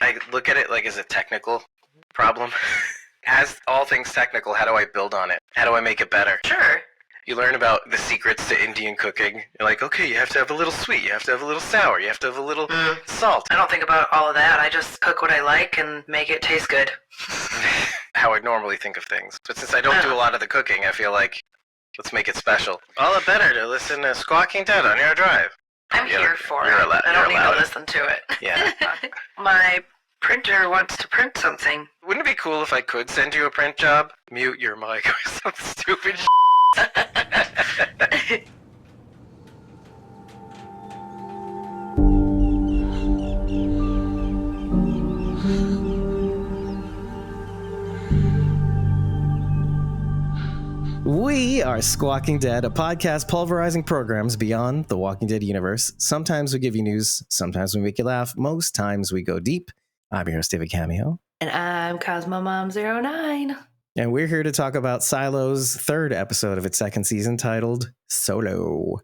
I look at it like as a technical problem. As all things technical, how do I build on it? How do I make it better? Sure. You learn about the secrets to Indian cooking. You're like, okay, you have to have a little sweet, you have to have a little sour, you have to have a little salt. I don't think about all of that. I just cook what I like and make it taste good. How I normally think of things. But since I don't do a lot of the cooking, I feel like, let's make it special. All the better to listen to Squawking Dead on your drive. I'm here for it. I don't need to listen to it. Yeah. My printer wants to print something. Wouldn't it be cool if I could send you a print job? Mute your mic or some stupid shit. We are Squawking Dead, a podcast pulverizing programs beyond the Walking Dead universe. Sometimes we give you news, sometimes we make you laugh, most times we go deep. I'm your host, David Cameo. And I'm CosmoMom09. And we're here to talk about Silo's third episode of its second season titled Solo.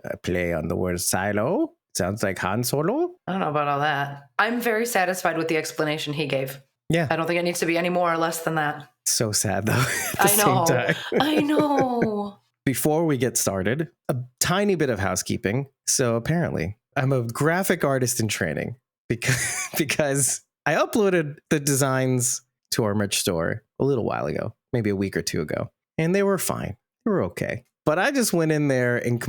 A play on the word silo. Sounds like Han Solo. I don't know about all that. I'm very satisfied with the explanation he gave. Yeah. I don't think it needs to be any more or less than that. So sad, though, at the same time. I know. Before we get started, a tiny bit of housekeeping. So apparently, I'm a graphic artist in training because I uploaded the designs to our merch store a little while ago, maybe a week or two ago, and they were fine. They were okay. But I just went in there and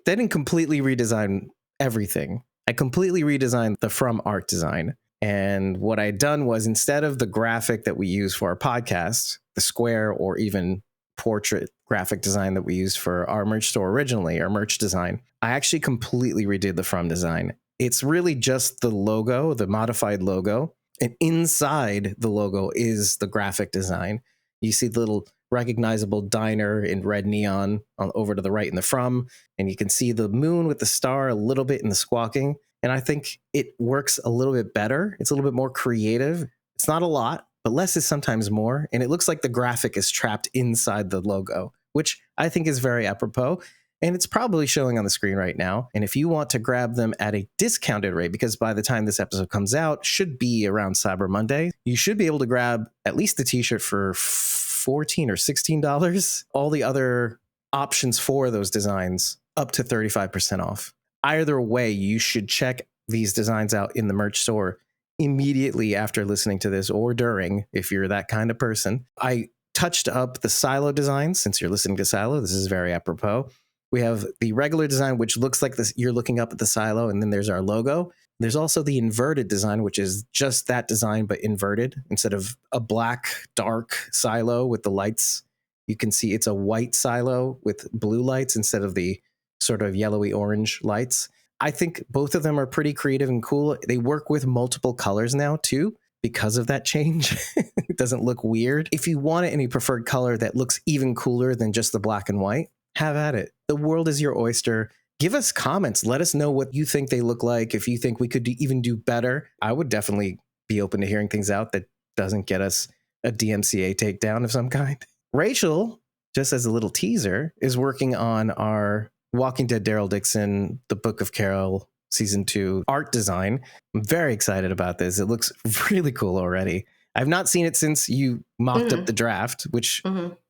didn't completely redesign everything. I completely redesigned the from art design. And what I'd done was, instead of the graphic that we use for our podcast, the square or even portrait graphic design that we used for our merch store originally, our merch design, I actually completely redid the from design. It's really just the logo, the modified logo. And inside the logo is the graphic design. You see the little recognizable diner in red neon over to the right in the from, and you can see the moon with the star a little bit in the squawking. And I think it works a little bit better. It's a little bit more creative. It's not a lot, but less is sometimes more. And it looks like the graphic is trapped inside the logo, which I think is very apropos. And it's probably showing on the screen right now. And if you want to grab them at a discounted rate, because by the time this episode comes out, should be around Cyber Monday, you should be able to grab at least the t-shirt for $14 or $16. All the other options for those designs up to 35% off. Either way, you should check these designs out in the merch store immediately after listening to this, or during, if you're that kind of person. I touched up the silo design. Since you're listening to Silo, this is very apropos. We have the regular design, which looks like this. You're looking up at the silo, and then there's our logo. There's also the inverted design, which is just that design, but inverted. Instead of a black, dark silo with the lights, you can see it's a white silo with blue lights instead of the sort of yellowy orange lights. I think both of them are pretty creative and cool. They work with multiple colors now too, because of that change. It doesn't look weird. If you want any preferred color that looks even cooler than just the black and white, have at it. The world is your oyster. Give us comments. Let us know what you think they look like. If you think we could even do better, I would definitely be open to hearing things out that doesn't get us a DMCA takedown of some kind. Rachel, just as a little teaser, is working on our Walking Dead Daryl Dixon, The Book of Carol Season 2 art design. I'm very excited about this. It looks really cool already. I've not seen it since you mocked up the draft, which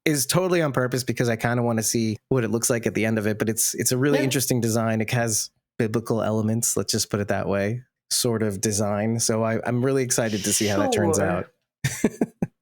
is totally on purpose because I kind of want to see what it looks like at the end of it. But it's a really interesting design. It has biblical elements, let's just put it that way, sort of design. So I'm really excited to see how that turns out.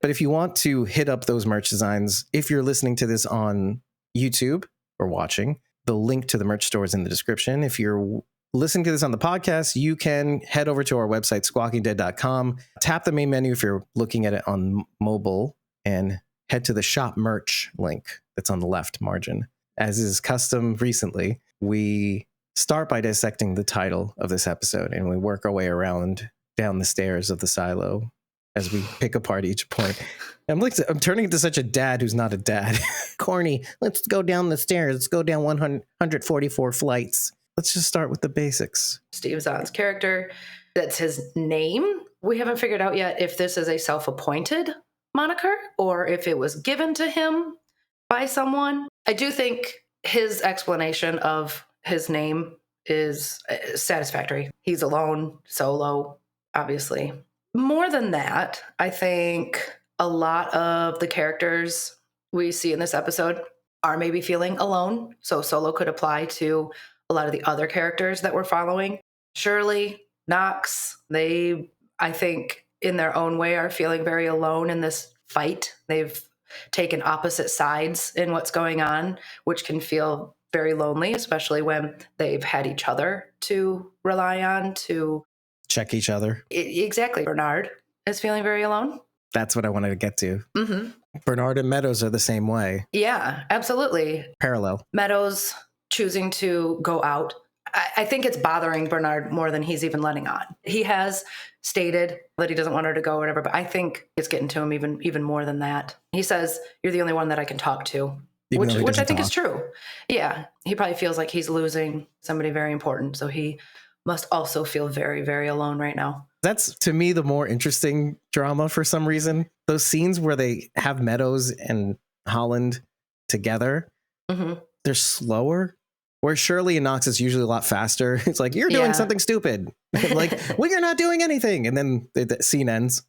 But if you want to hit up those merch designs, if you're listening to this on YouTube or watching, the link to the merch store is in the description. If you're listening to this on the podcast, you can head over to our website, squawkingdead.com, tap the main menu if you're looking at it on mobile, and head to the shop merch link that's on the left margin. As is custom recently, we start by dissecting the title of this episode, and we work our way around down the stairs of the silo as we pick apart each point. I'm turning into such a dad who's not a dad. Corny. Let's go down the stairs. Let's go down 144 flights. Let's just start with the basics. Steve Zahn's character, that's his name. We haven't figured out yet if this is a self-appointed moniker or if it was given to him by someone. I do think his explanation of his name is satisfactory. He's alone, solo, obviously. More than that, I think a lot of the characters we see in this episode are maybe feeling alone. So Solo could apply to a lot of the other characters that we're following. Shirley, Knox, they, I think, in their own way, are feeling very alone in this fight. They've taken opposite sides in what's going on, which can feel very lonely, especially when they've had each other to rely on to Check each other. Exactly. Bernard is feeling very alone. That's what I wanted to get to. Mm-hmm. Bernard and Meadows are the same way. Yeah, absolutely. Parallel. Meadows choosing to go out. I think it's bothering Bernard more than he's even letting on. He has stated that he doesn't want her to go or whatever, but I think it's getting to him even more than that. He says, "You're the only one that I can talk to," which I think is true. Yeah, he probably feels like he's losing somebody very important, so he must also feel very, very alone right now. That's, to me, the more interesting drama for some reason. Those scenes where they have Meadows and Holland together, they're slower. Where Shirley and Knox is usually a lot faster. It's like, you're doing something stupid. Like, well, you're not doing anything. And then the scene ends.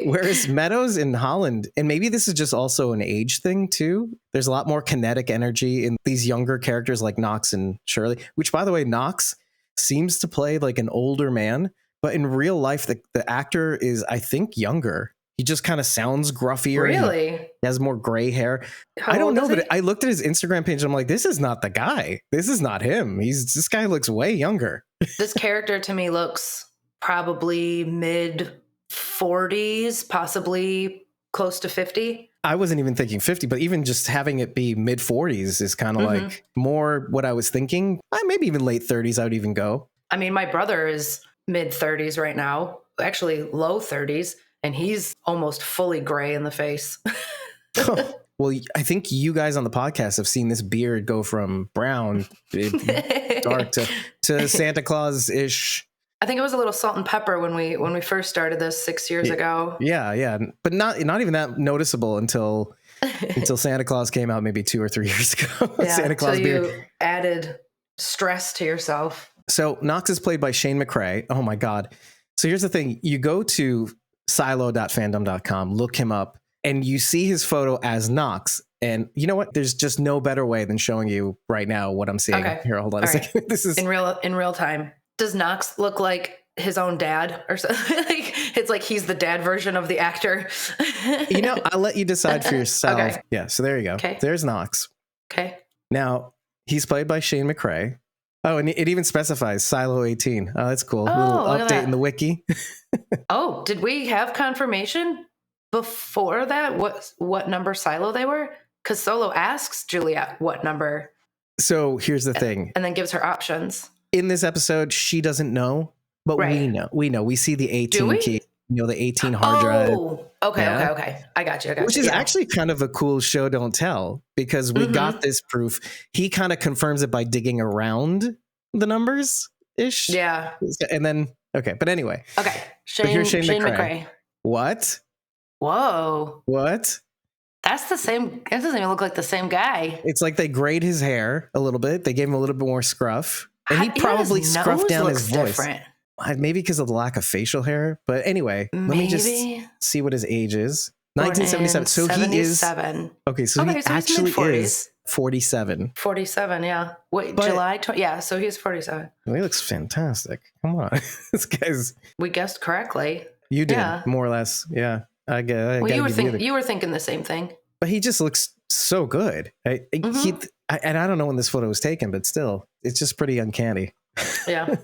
Whereas Meadows and Holland, and maybe this is just also an age thing too, there's a lot more kinetic energy in these younger characters like Knox and Shirley, which, by the way, Knox seems to play like an older man, but in real life, the actor is, I think, younger. He just kind of sounds gruffier. Really? He has more gray hair. How I don't know, old is but I looked at his Instagram page and I'm like, this is not the guy. This is not him. This guy looks way younger. This character to me looks probably mid 40s, possibly close to 50. I wasn't even thinking 50, but even just having it be mid 40s is kind of like more what I was thinking. Maybe even late 30s, I would even go. I mean, my brother is mid 30s right now, actually low 30s, and he's almost fully gray in the face. Well, I think you guys on the podcast have seen this beard go from brown, dark to Santa Claus-ish. I think it was a little salt and pepper when we first started this 6 years ago. Yeah, but not even that noticeable until Santa Claus came out maybe 2 or 3 years ago. Yeah, Santa Claus beard. You added stress to yourself. So Knox is played by Shane McRae. Oh my God! So here's the thing: you go to silo.fandom.com, look him up, and you see his photo as Knox. And you know what? There's just no better way than showing you right now what I'm seeing. Okay. Here, hold on a second. This is in real time. Does Knox look like his own dad or something? Like, it's like he's the dad version of the actor. You know, I'll let you decide for yourself. Okay. Yeah, so there you go. Okay. There's Knox. Okay. Now, he's played by Shane McRae. Oh, and it even specifies Silo 18. Oh, that's cool. A little update in the wiki. Oh, did we have confirmation before that? What number Silo they were? Because Solo asks Juliette what number. So here's the thing. And then gives her options. In this episode, she doesn't know, but we know. We see the 18 key. You know, the 18 hard drive. Oh, okay. I got you. Which is actually kind of a cool show don't tell, because we got this proof. He kind of confirms it by digging around the numbers ish. Yeah. And then, okay. But anyway. Okay. Here's Shane McRae. McRae. What? Whoa. What? That's the same. It doesn't even look like the same guy. It's like they grayed his hair a little bit. They gave him a little bit more scruff. And he probably scruffed down his voice. Different. Maybe because of the lack of facial hair. But anyway, let me just see what his age is. 1977. So 77. he is. Okay, so he actually is 47. 47, yeah. Wait, July 20. Yeah, so he's 47. Well, he looks fantastic. Come on. This guy's. We guessed correctly. You did, more or less. Yeah. You were thinking the same thing. But he just looks so good. And I don't know when this photo was taken, but still, it's just pretty uncanny. Yeah.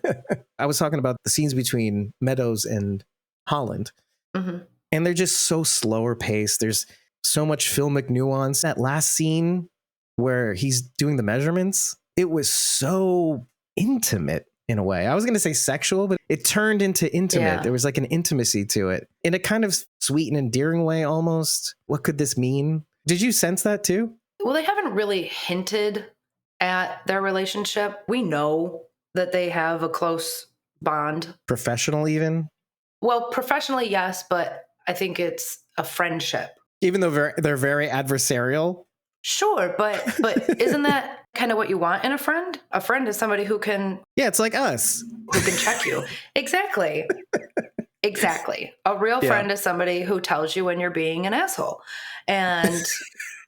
I was talking about the scenes between Meadows and Holland, and they're just so slower paced. There's so much filmic nuance. That last scene where he's doing the measurements, it was so intimate in a way. I was going to say sexual, but it turned into intimate. Yeah. There was like an intimacy to it in a kind of sweet and endearing way almost. What could this mean? Did you sense that too? Well, they haven't really hinted at their relationship. We know that they have a close bond. Professional even? Well, professionally, yes, but I think it's a friendship. Even though they're very adversarial? Sure, but isn't that kind of what you want in a friend? A friend is somebody who can... Yeah, it's like us. Who can check you. Exactly. Exactly. A real friend is somebody who tells you when you're being an asshole and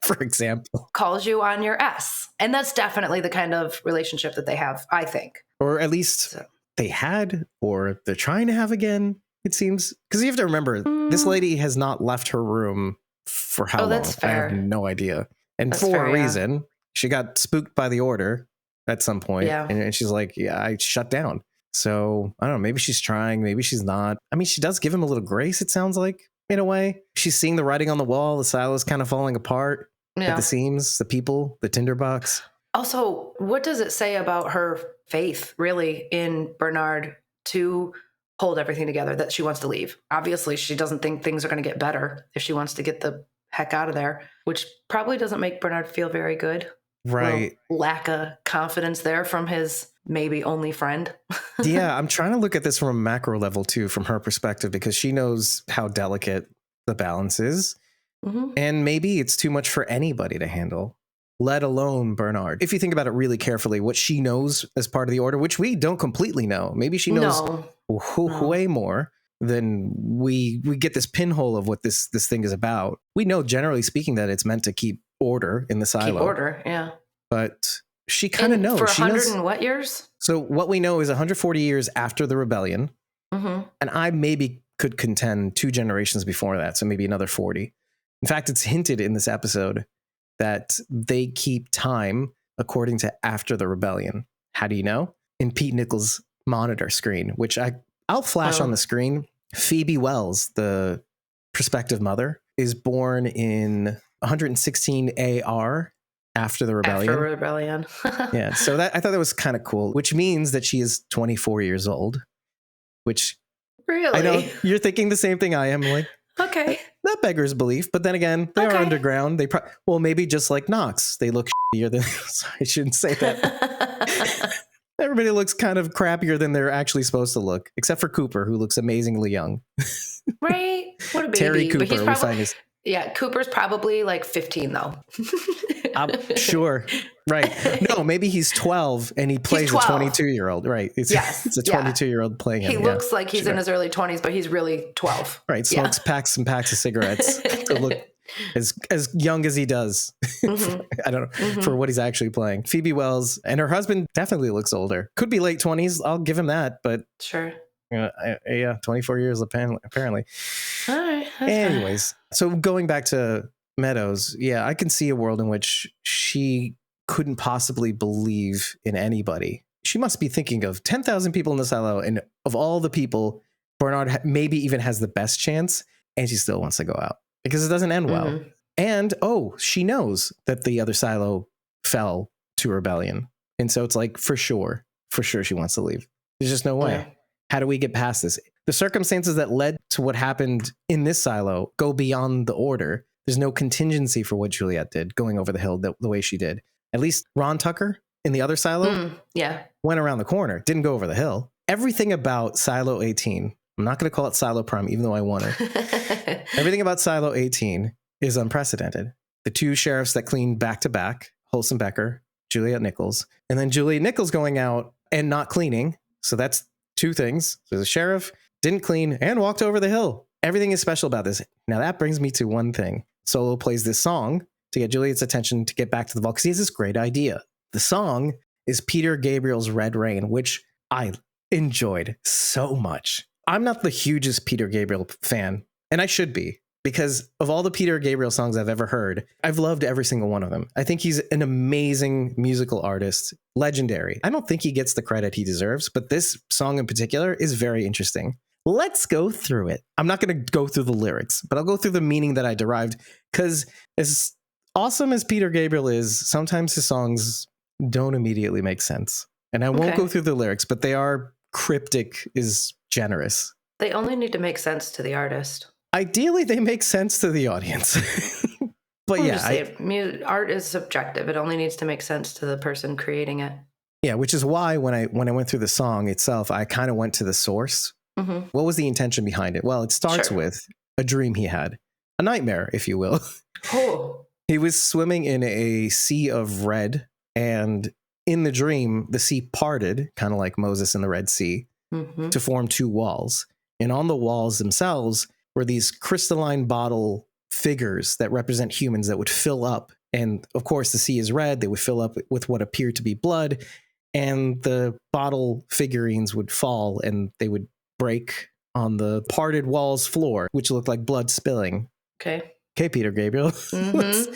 For example. calls you on your S. And that's definitely the kind of relationship that they have, I think. Or at least they had, or they're trying to have again, it seems. Because you have to remember, this lady has not left her room for how long? That's fair. I have no idea. And That's for fair, a reason. She got spooked by the order at some point. Yeah. And she's like, yeah, I shut down. So I don't know, maybe she's trying, maybe she's not. I mean, she does give him a little grace, it sounds like, in a way. She's seeing the writing on the wall, the silo's kind of falling apart at the seams, the people, the tinderbox. Also, what does it say about her faith, really, in Bernard to hold everything together, that she wants to leave? Obviously, she doesn't think things are going to get better if she wants to get the heck out of there, which probably doesn't make Bernard feel very good. Right. Lack of confidence there from his maybe only friend. Yeah, I'm trying to look at this from a macro level too, from her perspective, because she knows how delicate the balance is. Mm-hmm. And maybe it's too much for anybody to handle, let alone Bernard. If you think about it really carefully, what she knows as part of the order, which we don't completely know, maybe she knows way more than we get this pinhole of what this thing is about. We know, generally speaking, that it's meant to keep order in the silo. Keep order, yeah. But she kind of knows. For 100 and what years? So what we know is 140 years after the rebellion. Mm-hmm. And I maybe could contend 2 generations before that. So maybe another 40. In fact, it's hinted in this episode that they keep time according to after the rebellion. How do you know? In Pete Nichols' monitor screen, which I'll flash on the screen. Phoebe Wells, the prospective mother, is born in 116 AR after the rebellion. After rebellion. Yeah, so I thought that was kind of cool, which means that she is 24 years old, which really? I know you're thinking the same thing I am. Like, okay, that beggars belief. But then again, they are underground. They maybe just like Knox, they look shittier than. I shouldn't say that. Everybody looks kind of crappier than they're actually supposed to look, except for Cooper, who looks amazingly young. Right? What a baby. Terry Cooper. But he's probably, Cooper's probably like 15 though. I'm sure. Right. No, maybe he's 12 and he plays a 22-year-old. Right. It's a 22-year-old playing him. He looks like he's in his early 20s, but he's really 12. Right. Smokes packs and packs of cigarettes to look as young as he does. Mm-hmm. I don't know, for what he's actually playing. Phoebe Wells and her husband definitely looks older. Could be late 20s. I'll give him that. But sure. 24 years apparently. All right. Anyways, so going back to Meadows, I can see a world in which she couldn't possibly believe in anybody. She must be thinking of 10,000 people in the silo, and of all the people, Bernard maybe even has the best chance, and she still wants to go out because it doesn't end well. And she knows that the other silo fell to rebellion, and so it's like for sure she wants to leave. There's just no way. How do we get past this? The circumstances that led to what happened in this silo go beyond the order. There's no contingency for what Juliette did, going over the hill the way she did. At least Ron Tucker in the other silo went around the corner, didn't go over the hill. Everything about Silo 18, I'm not going to call it Silo Prime, even though I want to. Everything about Silo 18 is unprecedented. The 2 sheriffs that cleaned back to back, Holson Becker, Juliette Nichols, and then Juliette Nichols going out and not cleaning. So that's 2 things. So the sheriff didn't clean and walked over the hill. Everything is special about this. Now that brings me to one thing. Solo plays this song to get Juliet's attention to get back to the vault because he has this great idea. The song is Peter Gabriel's Red Rain, which I enjoyed so much. I'm not the hugest Peter Gabriel fan, and I should be, because of all the Peter Gabriel songs I've ever heard, I've loved every single one of them. I think he's an amazing musical artist, legendary. I don't think he gets the credit he deserves, but this song in particular is very interesting. Let's go through it. I'm not going to go through the lyrics, but I'll go through the meaning that I derived, because as awesome as Peter Gabriel is, sometimes his songs don't immediately make sense. And I won't go through the lyrics, but they are cryptic is generous. They only need to make sense to the artist. Ideally, they make sense to the audience. But art is subjective. It only needs to make sense to the person creating it. Yeah, which is why when I went through the song itself, I kind of went to the source. Mm-hmm. What was the intention behind it? Well, it starts with a dream he had, a nightmare, if you will. Oh. He was swimming in a sea of red, and in the dream, the sea parted, kind of like Moses in the Red Sea, to form 2 walls. And on the walls themselves were these crystalline bottle figures that represent humans that would fill up. And of course, the sea is red. They would fill up with what appeared to be blood. And the bottle figurines would fall and they would break on the parted walls floor, which looked like blood spilling. Okay. Okay, Peter Gabriel. Mm-hmm.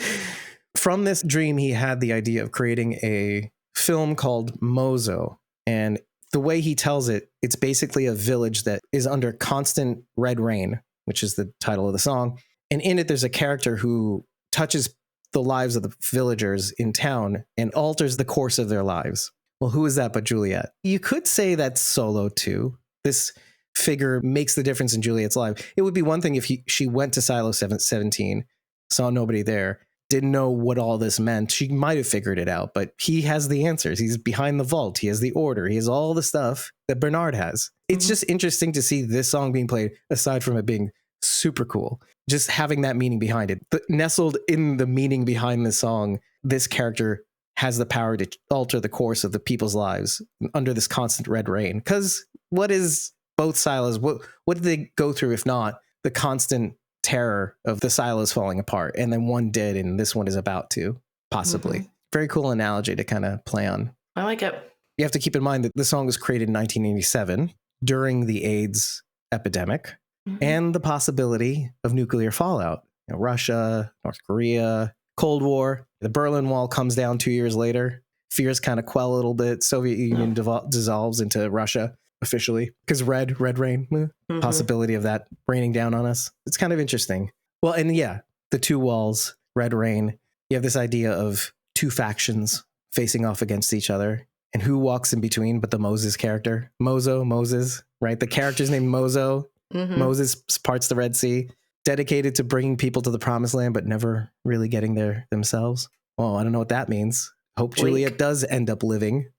From this dream, he had the idea of creating a film called Mozo. And the way he tells it, it's basically a village that is under constant red rain, which is the title of the song. And in it, there's a character who touches the lives of the villagers in town and alters the course of their lives. Well, who is that but Juliette? You could say that's Solo too. This figure makes the difference in Juliette's life. It would be one thing if she went to Silo 17, saw nobody there, didn't know what all this meant. She might have figured it out, but he has the answers. He's behind the vault. He has the order. He has all the stuff that Bernard has. It's just interesting to see this song being played, aside from it being super cool, just having that meaning behind it. But nestled in the meaning behind the song, this character has the power to alter the course of the people's lives under this constant red rain. Because what is both silos? What did they go through if not the constant terror of the silos falling apart? And then one did, and this one is about to, possibly. Mm-hmm. Very cool analogy to kind of play on. I like it. You have to keep in mind that the song was created in 1987 during the AIDS epidemic and the possibility of nuclear fallout. You know, Russia, North Korea, Cold War. The Berlin Wall comes down 2 years later. Fears kind of quell a little bit. Soviet Union dissolves into Russia officially because red rain, possibility of that raining down on us. It's kind of interesting. Well, and yeah, the two walls, red rain. You have this idea of two factions facing off against each other. And who walks in between but the Moses character? Moses, right? The character's named Mozo. Moses parts the Red Sea, dedicated to bringing people to the promised land, but never really getting there themselves. Well, I don't know what that means. Hope Juliette does end up living.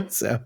So,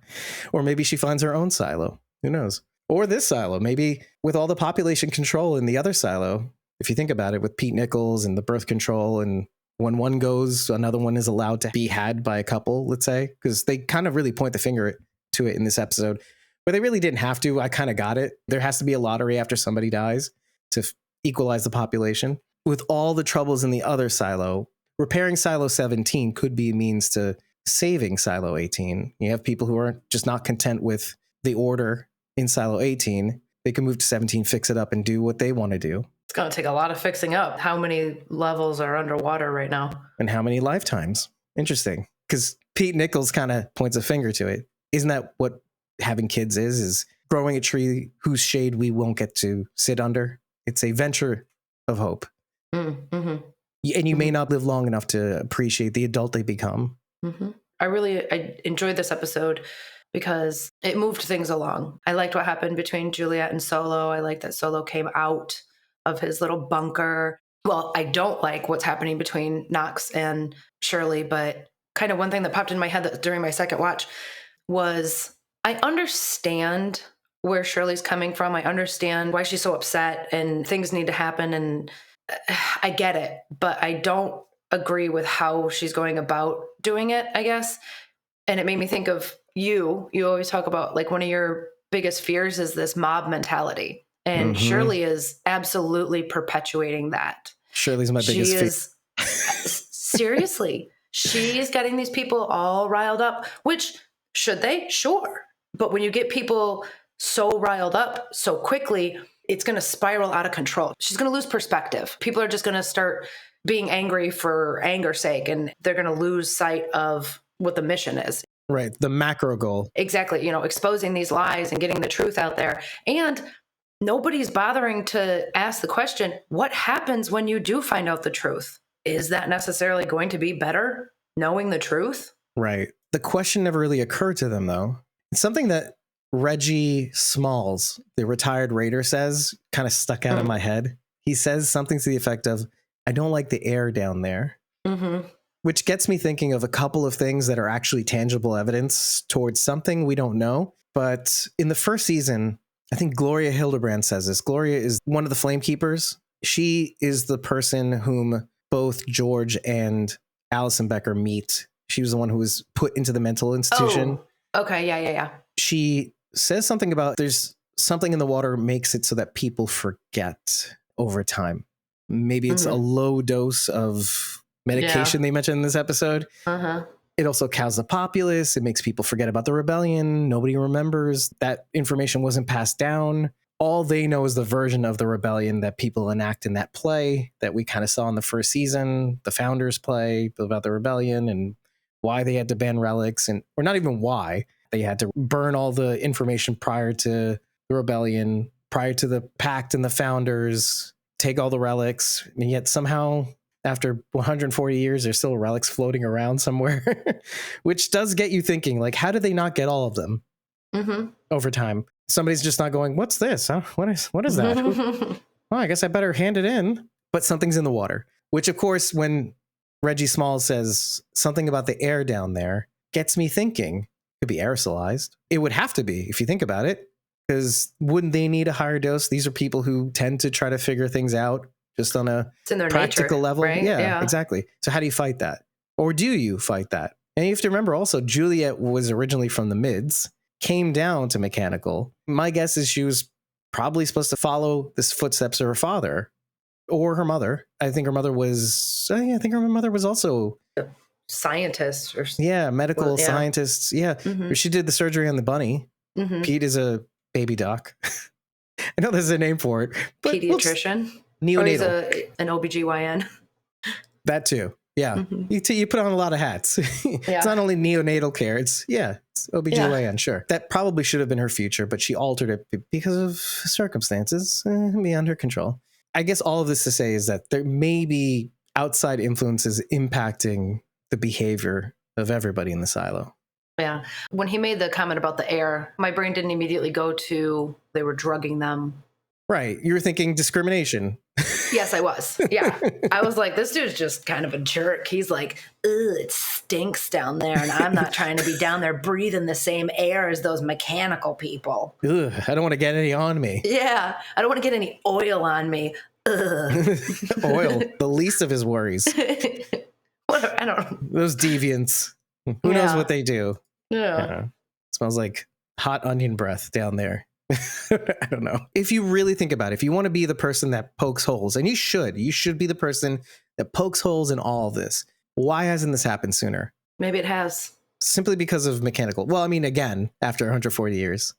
or maybe she finds her own silo. Who knows? Or this silo, maybe with all the population control in the other silo. If you think about it, with Pete Nichols and the birth control, and when one goes, another one is allowed to be had by a couple, let's say, because they kind of really point the finger to it in this episode, but they really didn't have to. I kind of got it. There has to be a lottery after somebody dies to equalize the population. With all the troubles in the other silo, repairing Silo 17 could be a means to saving Silo 18. You have people who are just not content with the order in Silo 18. They can move to 17, fix it up, and do what they want to do. It's going to take a lot of fixing up. How many levels are underwater right now? And how many lifetimes? Interesting. Because Pete Nichols kind of points a finger to it. Isn't that what having kids is growing a tree whose shade we won't get to sit under? It's a venture of hope. And you may not live long enough to appreciate the adult they become. I enjoyed this episode because it moved things along. I liked what happened between Juliette and Solo. I liked that Solo came out of his little bunker. Well, I don't like what's happening between Knox and Shirley, but kind of one thing that popped in my head during my second watch was I understand where Shirley's coming from. I understand why she's so upset and things need to happen, and I get it, but I don't agree with how she's going about doing it, I guess. And it made me think of you always talk about like one of your biggest fears is this mob mentality. And Shirley is absolutely perpetuating that. Shirley's my biggest fear. Seriously, she's getting these people all riled up, which should they? Sure. But when you get people so riled up so quickly, it's going to spiral out of control. She's going to lose perspective. People are just going to start being angry for anger's sake, and they're going to lose sight of what the mission is. Right. The macro goal. Exactly. Exposing these lies and getting the truth out there. And nobody's bothering to ask the question, what happens when you do find out the truth? Is that necessarily going to be better, knowing the truth? Right. The question never really occurred to them, though. It's something that Reggie Smalls, the retired Raider, says, kind of stuck out in my head. He says something to the effect of, I don't like the air down there. Which gets me thinking of a couple of things that are actually tangible evidence towards something we don't know. But in the first season, I think Gloria Hildebrand says this. Gloria is one of the Flamekeepers. She is the person whom both George and Alison Becker meet. She was the one who was put into the mental institution. Oh, okay. Yeah. She says something about there's something in the water makes it so that people forget over time. Maybe it's a low dose of medication they mentioned in this episode. It also cows the populace. It makes people forget about the rebellion. Nobody remembers. That information wasn't passed down. All they know is the version of the rebellion that people enact in that play that we kind of saw in the first season, the Founders play about the rebellion and why they had to ban relics, or not even why. They had to burn all the information prior to the rebellion, prior to the pact and the Founders, take all the relics, and yet somehow after 140 years, there's still relics floating around somewhere, which does get you thinking, like, how did they not get all of them over time? Somebody's just not going, what's this? Huh? What is that? Well, I guess I better hand it in. But something's in the water, which, of course, when Reggie Smalls says something about the air down there, gets me thinking, it could be aerosolized. It would have to be, if you think about it, because wouldn't they need a higher dose? These are people who tend to try to figure things out just on a practical level. Right? Yeah, exactly. So how do you fight that? Or do you fight that? And you have to remember also, Juliette was originally from the mids, came down to mechanical. My guess is she was probably supposed to follow the footsteps of her father or her mother. I think her mother was also scientist or medical scientists. Yeah. She did the surgery on the bunny. Pete is a baby doc. I know there's a name for it. But pediatrician. Neonatal. He's an OBGYN. That too. Yeah. You put on a lot of hats. It's not only neonatal care. It's OBGYN, sure. That probably should have been her future, but she altered it because of circumstances beyond her control. I guess all of this to say is that there may be outside influences impacting the behavior of everybody in the silo. Yeah. When he made the comment about the air, my brain didn't immediately go to they were drugging them. Right. You were thinking discrimination. Yes, I was. Yeah. I was like, this dude's just kind of a jerk. He's like, ugh, it stinks down there. And I'm not trying to be down there breathing the same air as those mechanical people. Ugh, I don't want to get any on me. Yeah. I don't want to get any oil on me. Ugh. Oil, the least of his worries. I don't know. Those deviants. Who knows what they do? Yeah. Smells like hot onion breath down there. I don't know. If you really think about it, if you want to be the person that pokes holes, and you should be the person that pokes holes in all of this. Why hasn't this happened sooner? Maybe it has. Simply because of mechanical. Well, I mean, again, after 140 years.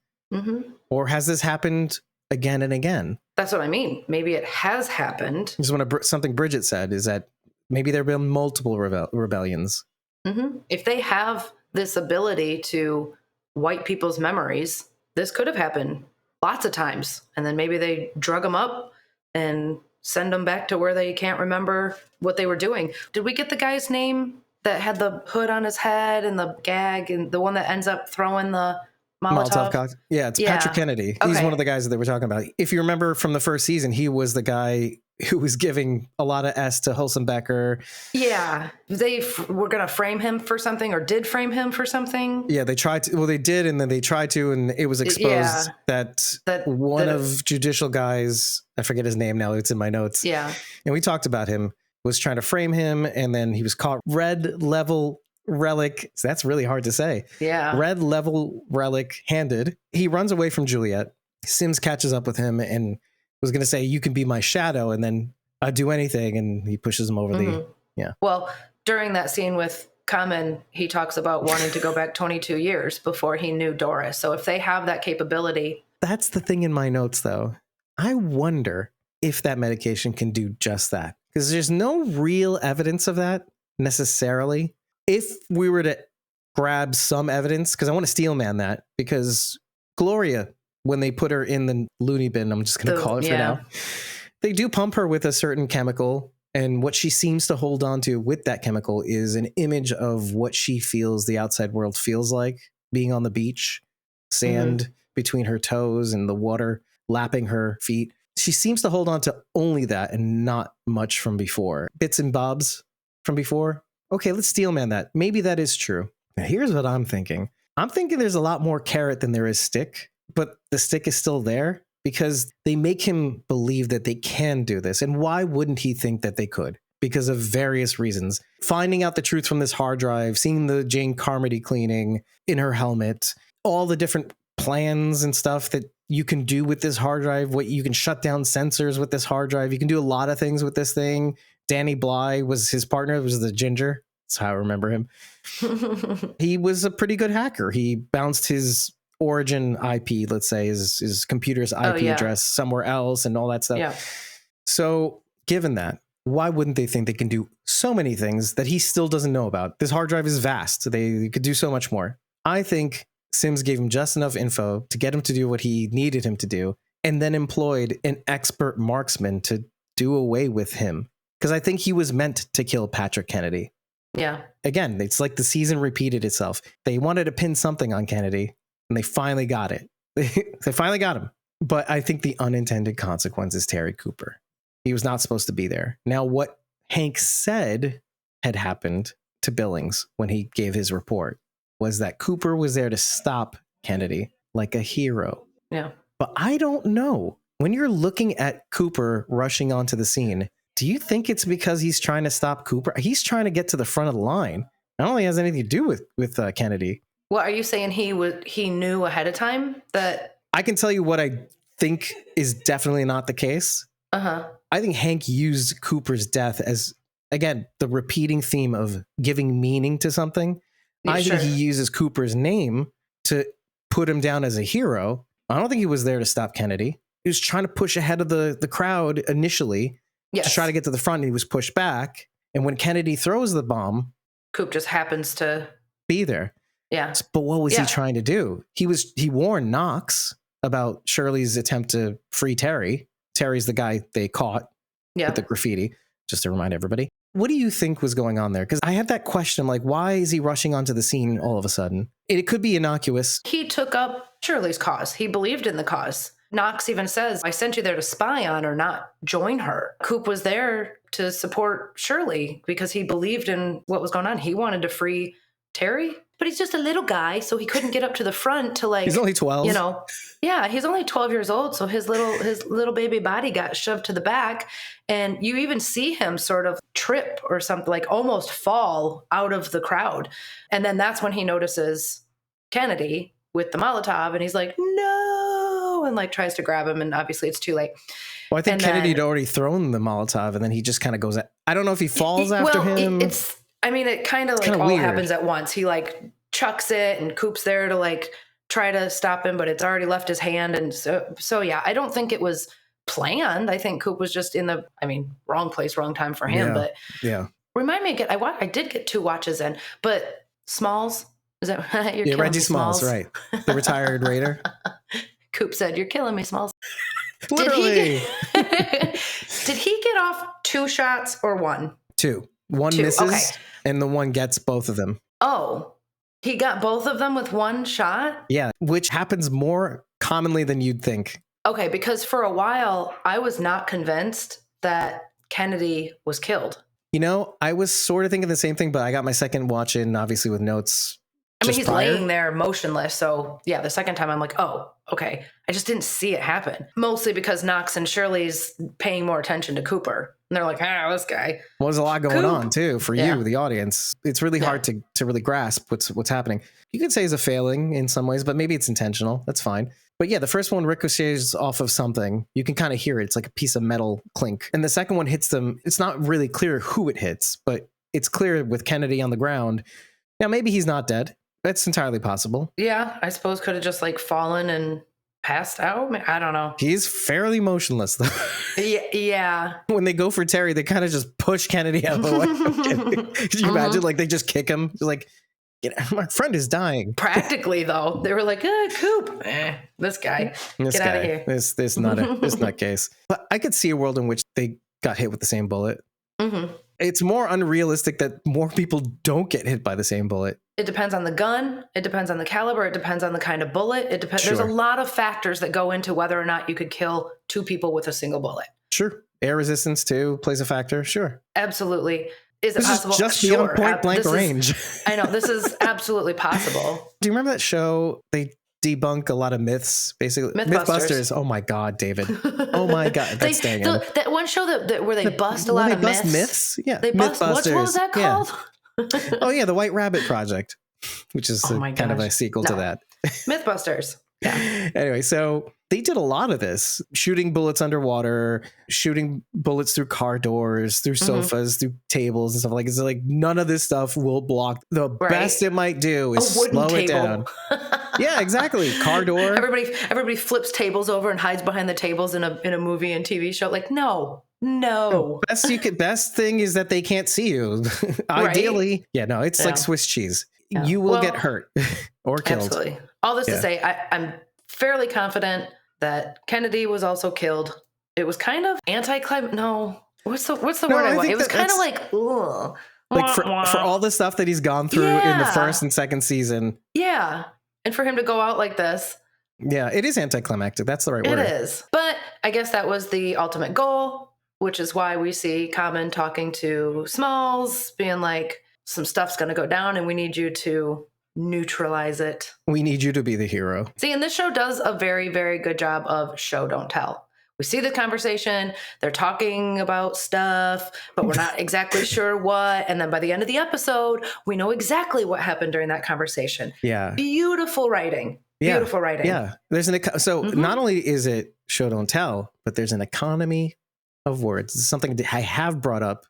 Or has this happened again and again? That's what I mean. Maybe it has happened. Just something Bridget said is that maybe there have been multiple rebellions. If they have this ability to wipe people's memories, this could have happened lots of times. And then maybe they drug them up and send them back to where they can't remember what they were doing. Did we get the guy's name that had the hood on his head and the gag and the one that ends up throwing the Molotov cocktail? Yeah, it's Patrick Kennedy. He's one of the guys that they were talking about. If you remember from the first season, he was the guy who was giving a lot of S to Hulsenbecker. Yeah. They were going to frame him for something, or did frame him for something. Yeah, they tried to. Well, they did, and then they tried to, and it was exposed that one of judicial guys, I forget his name now, it's in my notes. Yeah. And we talked about him, was trying to frame him, and then he was caught red level relic. So that's really hard to say. Yeah. Red level relic handed. He runs away from Juliette. Sims catches up with him and was going to say, you can be my shadow, and then I'd do anything. And he pushes him over the, Well, during that scene with Common, he talks about wanting to go back 22 years before he knew Doris. So if they have that capability. That's the thing in my notes, though. I wonder if that medication can do just that, because there's no real evidence of that necessarily. If we were to grab some evidence, because I want to steel man that, because Gloria, when they put her in the loony bin, I'm just going to call it for now, they do pump her with a certain chemical. And what she seems to hold on to with that chemical is an image of what she feels the outside world feels like, being on the beach, sand between her toes and the water lapping her feet. She seems to hold on to only that and not much from before. Bits and bobs from before. Okay, let's steel man that. Maybe that is true. Now, here's what I'm thinking. I'm thinking there's a lot more carrot than there is stick. But the stick is still there because they make him believe that they can do this. And why wouldn't he think that they could? Because of various reasons. Finding out the truth from this hard drive, seeing the Jane Carmody cleaning in her helmet, all the different plans and stuff that you can do with this hard drive, what you can shut down sensors with this hard drive. You can do a lot of things with this thing. Danny Bly was his partner, was the ginger. That's how I remember him. He was a pretty good hacker. He bounced his origin IP, let's say, his computer's IP address somewhere else and all that stuff. Yeah. So given that, why wouldn't they think they can do so many things that he still doesn't know about? This hard drive is vast. They could do so much more. I think Sims gave him just enough info to get him to do what he needed him to do, and then employed an expert marksman to do away with him. Because I think he was meant to kill Patrick Kennedy. Yeah. Again, it's like the season repeated itself. They wanted to pin something on Kennedy, and they finally got it. They finally got him. But I think the unintended consequence is Terry Cooper. He was not supposed to be there. Now, what Hank said had happened to Billings when he gave his report was that Cooper was there to stop Kennedy like a hero. Yeah. But I don't know. When you're looking at Cooper rushing onto the scene, do you think it's because he's trying to stop Cooper? He's trying to get to the front of the line. I don't think it has anything to do with Kennedy. Well, are you saying he knew ahead of time that? I can tell you what I think is definitely not the case. Uh-huh. I think Hank used Cooper's death as, again, the repeating theme of giving meaning to something. Yeah, I think he uses Cooper's name to put him down as a hero. I don't think he was there to stop Kennedy. He was trying to push ahead of the crowd initially to try to get to the front, and he was pushed back. And when Kennedy throws the bomb, Coop just happens to be there. Yeah. But what was he trying to do? He warned Knox about Shirley's attempt to free Terry. Terry's the guy they caught with the graffiti, just to remind everybody. What do you think was going on there? Because I have that question, like, why is he rushing onto the scene all of a sudden? It could be innocuous. He took up Shirley's cause. He believed in the cause. Knox even says, I sent you there to spy on her, not join her. Coop was there to support Shirley because he believed in what was going on. He wanted to free Terry, but he's just a little guy, so he couldn't get up to the front to He's only 12. You know, he's only 12 years old, so his little baby body got shoved to the back, and you even see him sort of trip or something, like almost fall out of the crowd. And then that's when he notices Kennedy with the Molotov, and he's like, no, and like tries to grab him, and obviously it's too late. Well, I think Kennedy had already thrown the Molotov, and then he just kind of goes, I don't know if he falls after him. It kind of like all weird. Happens at once. He like chucks it, and Coop's there to like try to stop him, but it's already left his hand. And so yeah, I don't think it was planned. I think Coop was just in the, wrong place, wrong time for him. But remind me again, I did get 2 watches in, but Smalls, is that you're Reggie Smalls, right? The retired Raider. Coop said, "You're killing me, Smalls." Literally. Did he get off 2 shots or 1? 2. One misses, and the one gets both of them. Oh, he got both of them with 1 shot? Yeah, which happens more commonly than you'd think. Okay, because for a while, I was not convinced that Kennedy was killed. You know, I was sort of thinking the same thing, but I got my second watch in, obviously, with notes. He's laying there motionless. So, yeah, the second time I'm like, oh, okay. I just didn't see it happen. Mostly because Knox and Shirley's paying more attention to Cooper. And they're like, this guy. Well, there's a lot going on, too, for you, the audience. It's really hard to really grasp what's happening. You could say it's a failing in some ways, but maybe it's intentional. That's fine. But yeah, the first one ricochets off of something. You can kind of hear it. It's like a piece of metal clink. And the second one hits them. It's not really clear who it hits, but it's clear with Kennedy on the ground. Now, maybe he's not dead. That's entirely possible. Yeah, I suppose could have just like fallen and passed out. I don't know. He's fairly motionless, though. Yeah. When they go for Terry, they kind of just push Kennedy out of the way. Could you imagine? Like, they just kick him. It's like, my friend is dying. Practically, though. They were like, Coop. This guy. Get out of here. This nutcase. But I could see a world in which they got hit with the same bullet. Mm-hmm. It's more unrealistic that more people don't get hit by the same bullet. It depends on the gun. It depends on the caliber. It depends on the kind of bullet. It depends. Sure. There's a lot of factors that go into whether or not you could kill 2 people with a single bullet. Sure. Air resistance too plays a factor. Sure. Absolutely. Is it possible? Is just beyond point blank range. I know. This is absolutely possible. Do you remember that show? They debunk a lot of myths, basically. Mythbusters. Oh my God, David. Oh my God. That's staying in. That one show where they bust a lot of myths. Yeah. They bust. What was that called? Yeah. Oh yeah, the White Rabbit Project, which is kind of a sequel to that. Mythbusters. Yeah. Anyway, so they did a lot of this, shooting bullets underwater, shooting bullets through car doors, through sofas, through tables and stuff like. It's like none of this stuff will block. The best it might do is slow it down. Yeah, exactly. Car door. Everybody flips tables over and hides behind the tables in a movie and TV show. Like, no. Best thing is that they can't see you. Ideally. Yeah, no, it's like Swiss cheese. Yeah. You will get hurt or killed. Absolutely. All this to say, I'm fairly confident that Kennedy was also killed. It was kind of anti-climate. No, what's the word I want? It was kind of like, ugh. Like for all the stuff that he's gone through in the first and second season. Yeah. And for him to go out like this. Yeah, it is anticlimactic. That's the right word. It is. But I guess that was the ultimate goal, which is why we see Common talking to Smalls, being like, some stuff's going to go down and we need you to neutralize it. We need you to be the hero. See, and this show does a very, very good job of show, don't tell. We see the conversation, they're talking about stuff, but we're not exactly sure what. And then by the end of the episode, we know exactly what happened during that conversation. Yeah. Beautiful writing. Beautiful writing. Yeah. There's not only is it show, don't tell, but there's an economy of words. This is something that I have brought up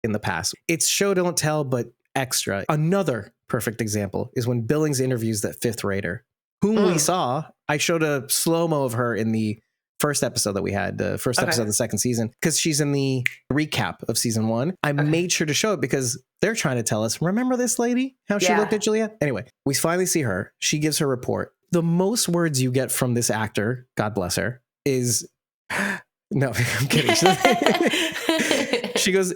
in the past. It's show, don't tell, but extra. Another perfect example is when Billings interviews that fifth rater, whom we saw. I showed a slow-mo of her in the first episode that we had, the first episode of the second season, because she's in the recap of season 1. I made sure to show it because they're trying to tell us, remember this lady? How she looked at Juliette? Anyway, we finally see her. She gives her report. The most words you get from this actor, God bless her, is... No, I'm kidding. She goes,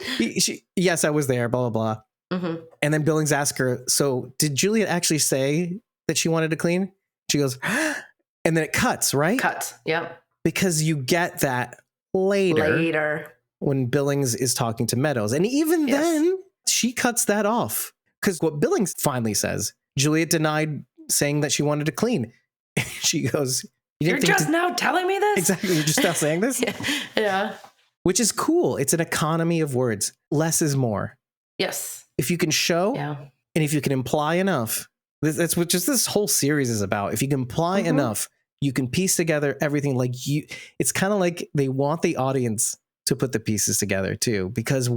yes, I was there, blah, blah, blah. And then Billings asks her, so did Juliette actually say that she wanted to clean? She goes, and then it cuts, right? Cuts, yep. Because you get that later when Billings is talking to Meadows. And even then, she cuts that off. Because what Billings finally says, Juliette denied saying that she wanted to clean. She goes, You're just now telling me this? Exactly, you're just now saying this? Yeah. Which is cool. It's an economy of words. Less is more. Yes. If you can show and if you can imply enough, that's what just this whole series is about. If you can imply enough, you can piece together everything. Like you, it's kind of like they want the audience to put the pieces together too, because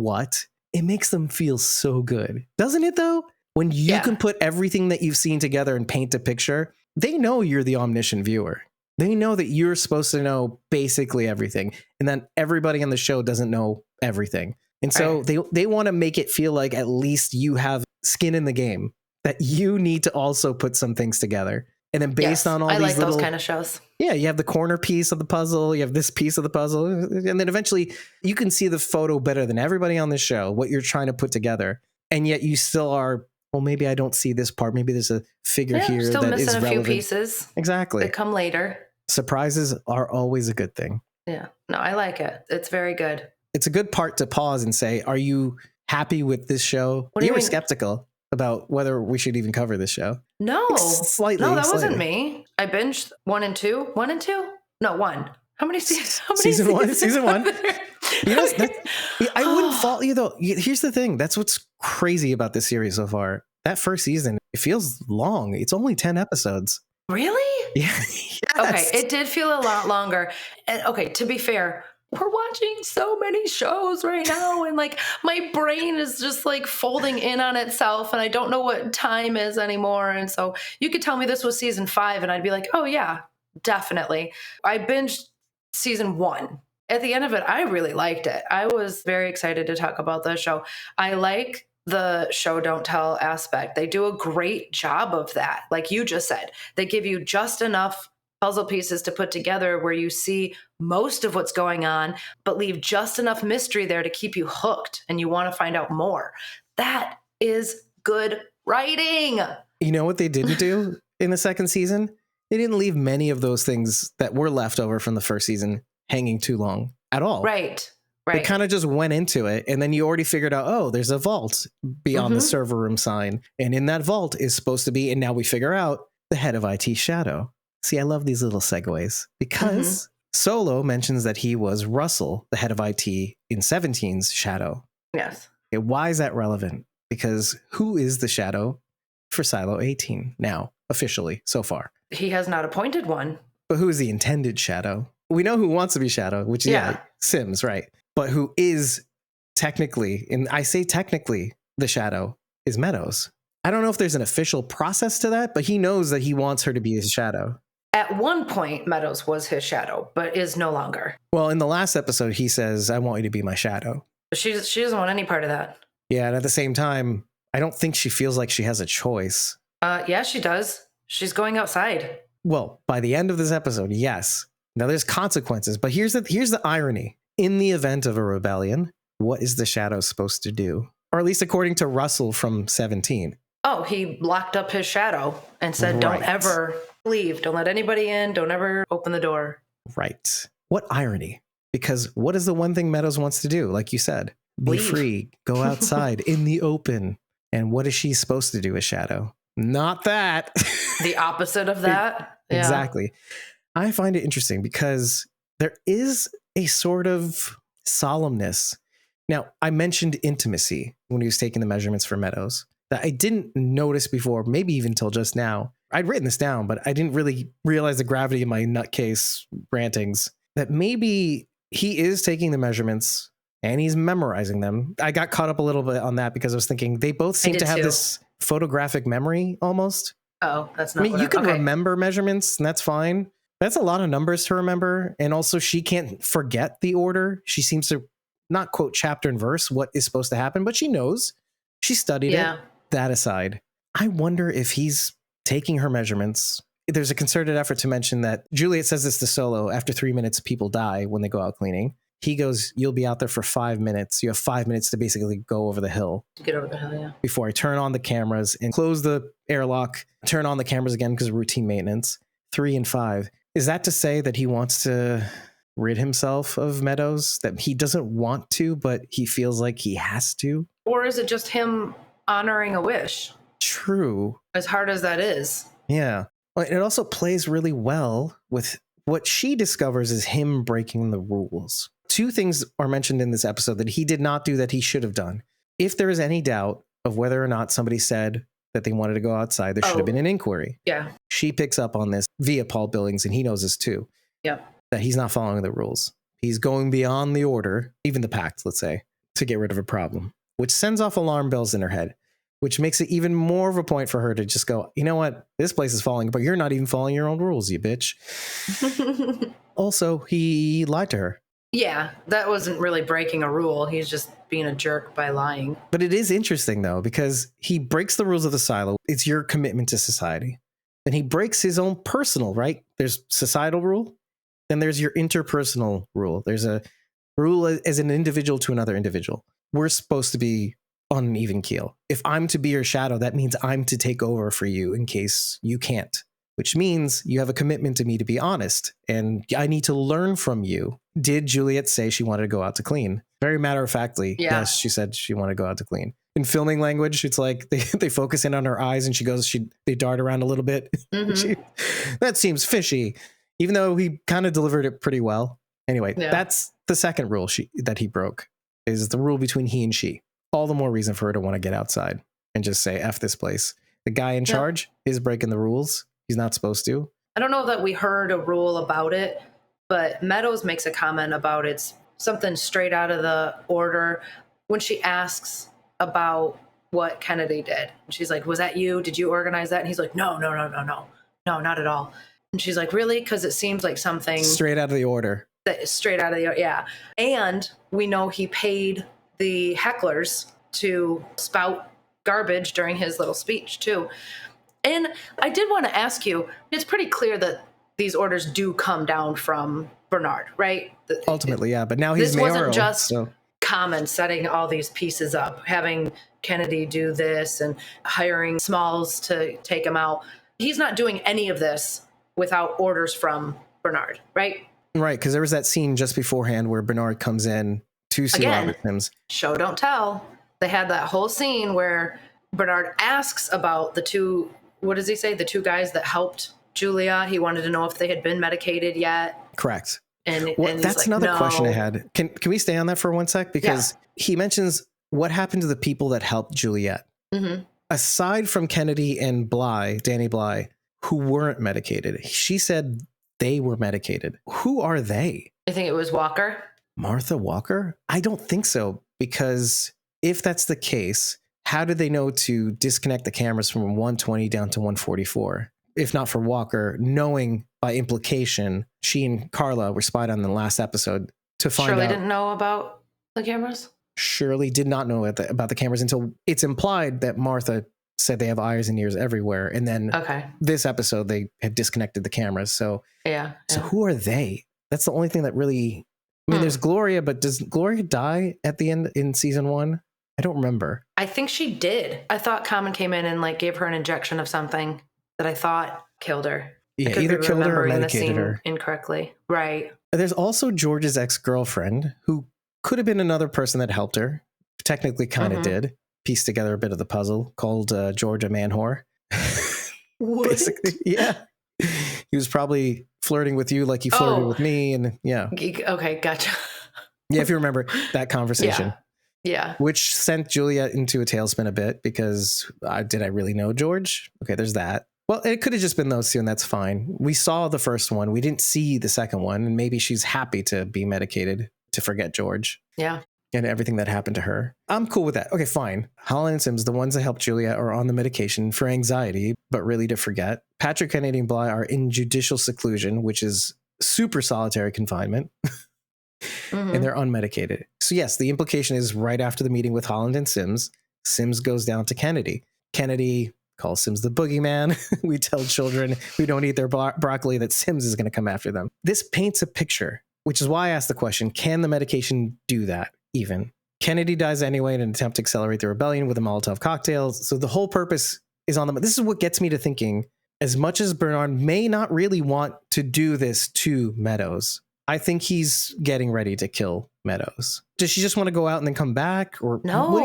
it makes them feel so good. Doesn't it though? When you can put everything that you've seen together and paint a picture, they know you're the omniscient viewer. They know that you're supposed to know basically everything, and then everybody on the show doesn't know everything. And so they want to make it feel like at least you have skin in the game, that you need to also put some things together. And then based on all these like little, those kind of shows. Yeah, you have the corner piece of the puzzle, you have this piece of the puzzle, and then eventually you can see the photo better than everybody on the show, what you're trying to put together. And yet you still are, well, maybe I don't see this part. Maybe there's a figure here still that missing is relevant. a few pieces. Exactly. That come later. Surprises are always a good thing. Yeah. No, I like it. It's very good. It's a good part to pause and say, are you happy with this show? You were skeptical about whether we should even cover this show. No. Slightly. No, that wasn't me. I binged 1 and 2. 1 and 2? No, 1. How many seasons? Season 1. Season 1. You know, I wouldn't fault you though. Here's the thing. That's what's crazy about this series so far. That first season, it feels long. It's only 10 episodes. Really? Yeah. Yes. Okay. It did feel a lot longer. And okay, to be fair, we're watching so many shows right now, and like my brain is just like folding in on itself, and I don't know what time is anymore. And so you could tell me this was season 5 and I'd be like, oh yeah, definitely. I binged season 1. At the end of it, I really liked it. I was very excited to talk about the show. I like the show don't tell aspect. They do a great job of that. Like you just said, they give you just enough puzzle pieces to put together where you see most of what's going on, but leave just enough mystery there to keep you hooked and you want to find out more. That is good writing. You know what they didn't do in the second season? They didn't leave many of those things that were left over from the first season hanging too long at all. Right. They kind of just went into it, and then you already figured out, oh, there's a vault beyond the server room sign. And in that vault is supposed to be, and now we figure out, the head of IT Shadow. See, I love these little segues because Solo mentions that he was Russell, the head of IT in 17's Shadow. Yes. Okay, why is that relevant? Because who is the Shadow for Silo 18 now, officially, so far? He has not appointed one. But who is the intended shadow? We know who wants to be shadow, which is Sims, right? But who is technically, and I say technically, the shadow is Meadows. I don't know if there's an official process to that, but he knows that he wants her to be his shadow. At one point, Meadows was his shadow, but is no longer. Well, in the last episode, he says, I want you to be my shadow. But she doesn't want any part of that. Yeah, and at the same time, I don't think she feels like she has a choice. Yeah, she does. She's going outside. Well, by the end of this episode, yes. Now there's consequences, but here's the irony. In the event of a rebellion, what is the shadow supposed to do? Or at least according to Russell from 17. Oh, he locked up his shadow and said, don't ever leave. Don't let anybody in. Don't ever open the door. Right. What irony. Because what is the one thing Meadows wants to do? Like you said, be free, go outside in the open. And what is she supposed to do as shadow? Not that. The opposite of that. Exactly. I find it interesting because there is a sort of solemnness. Now, I mentioned intimacy when he was taking the measurements for Meadows that I didn't notice before, maybe even till just now. I'd written this down, but I didn't really realize the gravity of my nutcase rantings, that maybe he is taking the measurements and he's memorizing them. I got caught up a little bit on that because I was thinking they both seem to have this photographic memory almost. Oh, that's not. I mean, you can remember measurements and that's fine. That's a lot of numbers to remember. And also she can't forget the order. She seems to not quote chapter and verse what is supposed to happen, but she knows. She studied it. That aside, I wonder if he's taking her measurements. There's a concerted effort to mention that Juliette says this to Solo. After 3 minutes, people die when they go out cleaning. He goes, you'll be out there for 5 minutes. You have 5 minutes to basically go over the hill. To get over the hill, yeah. Before I turn on the cameras and close the airlock, turn on the cameras again because of routine maintenance. 3 and 5. Is that to say that he wants to rid himself of Meadows? That he doesn't want to, but he feels like he has to? Or is it just him honoring a wish? True. As hard as that is. Yeah. Well, it also plays really well with what she discovers is him breaking the rules. 2 things are mentioned in this episode that he did not do that he should have done. If there is any doubt of whether or not somebody said that they wanted to go outside, there should have been an inquiry. Yeah. She picks up on this via Paul Billings, and he knows this too. Yeah. That he's not following the rules. He's going beyond the order, even the pact, let's say, to get rid of a problem, which sends off alarm bells in her head, which makes it even more of a point for her to just go, you know what? This place is falling, but you're not even following your own rules, you bitch. Also, he lied to her. Yeah, that wasn't really breaking a rule. He's just being a jerk by lying. But it is interesting, though, because he breaks the rules of the silo. It's your commitment to society. Then he breaks his own personal, right? There's societal rule. Then there's your interpersonal rule. There's a rule as an individual to another individual. We're supposed to be on an even keel. If I'm to be your shadow, that means I'm to take over for you in case you can't, which means you have a commitment to me to be honest, and I need to learn from you. Did Juliette say she wanted to go out to clean? Very matter-of-factly, yes, she said she wanted to go out to clean. In filming language, it's like they focus in on her eyes and they dart around a little bit. Mm-hmm. That seems fishy, even though he kind of delivered it pretty well. Anyway, that's the second rule that he broke, is the rule between he and she. All the more reason for her to want to get outside and just say, F this place. The guy in charge is breaking the rules. He's not supposed to. I don't know that we heard a rule about it, but Meadows makes a comment about it's something straight out of the order when she asks about what Kennedy did. And she's like, was that you? Did you organize that? And he's like, no, not at all. And she's like, really? Because it seems like something straight out of the order. That is straight out of the order, yeah. And we know he paid the hecklers to spout garbage during his little speech too. And I did want to ask you, it's pretty clear that these orders do come down from Bernard, right? Ultimately, yeah. But now he's mayoral. This wasn't just Common setting all these pieces up, having Kennedy do this and hiring Smalls to take him out. He's not doing any of this without orders from Bernard, right? Right, because there was that scene just beforehand where Bernard comes in to see Robert Sims. Show don't tell. They had that whole scene where Bernard asks about the 2, what does he say? The 2 guys that helped Julia. He wanted to know if they had been medicated yet. Correct. And that's like, another question I had. Can we stay on that for 1 sec? Because he mentions what happened to the people that helped Juliette. Mm-hmm. Aside from Kennedy and Danny Bly, who weren't medicated. She said they were medicated. Who are they? I think it was Walker. Martha Walker? I don't think so, because if that's the case, how did they know to disconnect the cameras from 120 down to 144? If not for Walker, knowing by implication she and Carla were spied on in the last episode to find Shirley out. didn't know about the cameras? Shirley did not know about the cameras until it's implied that Martha said they have eyes and ears everywhere. And then this episode, they had disconnected the cameras. So who are they? That's the only thing that really... I mean, there's Gloria, but does Gloria die at the end in season 1? I don't remember. I think she did. I thought Common came in and like gave her an injection of something that I thought killed her. Yeah, either killed her or medicated her incorrectly. Right. There's also George's ex-girlfriend, who could have been another person that helped her. Technically kind of did. Pieced together a bit of the puzzle, called George a man whore. What? Basically, yeah. He was probably flirting with you like he flirted with me, and yeah. Okay, gotcha. Yeah, if you remember that conversation. Yeah. Which sent Juliette into a tailspin a bit, because did I really know George? Okay, there's that. Well, it could have just been those two, and that's fine. We saw the first one. We didn't see the second one, and maybe she's happy to be medicated to forget George. Yeah. And everything that happened to her. I'm cool with that. Okay, fine. Holland and Sims, the ones that helped Juliette, are on the medication for anxiety, but really to forget. Patrick, Kennedy, and Bly are in judicial seclusion, which is super solitary confinement. And they're unmedicated. So yes, the implication is right after the meeting with Holland and Sims, Sims goes down to Kennedy. Kennedy calls Sims the boogeyman. We tell children who don't eat their broccoli that Sims is going to come after them. This paints a picture, which is why I asked the question, can the medication do that even? Kennedy dies anyway in an attempt to accelerate the rebellion with a Molotov cocktail. So the whole purpose is on the... This is what gets me to thinking, as much as Bernard may not really want to do this to Meadows, I think he's getting ready to kill Meadows. Does she just want to go out and then come back? Or no,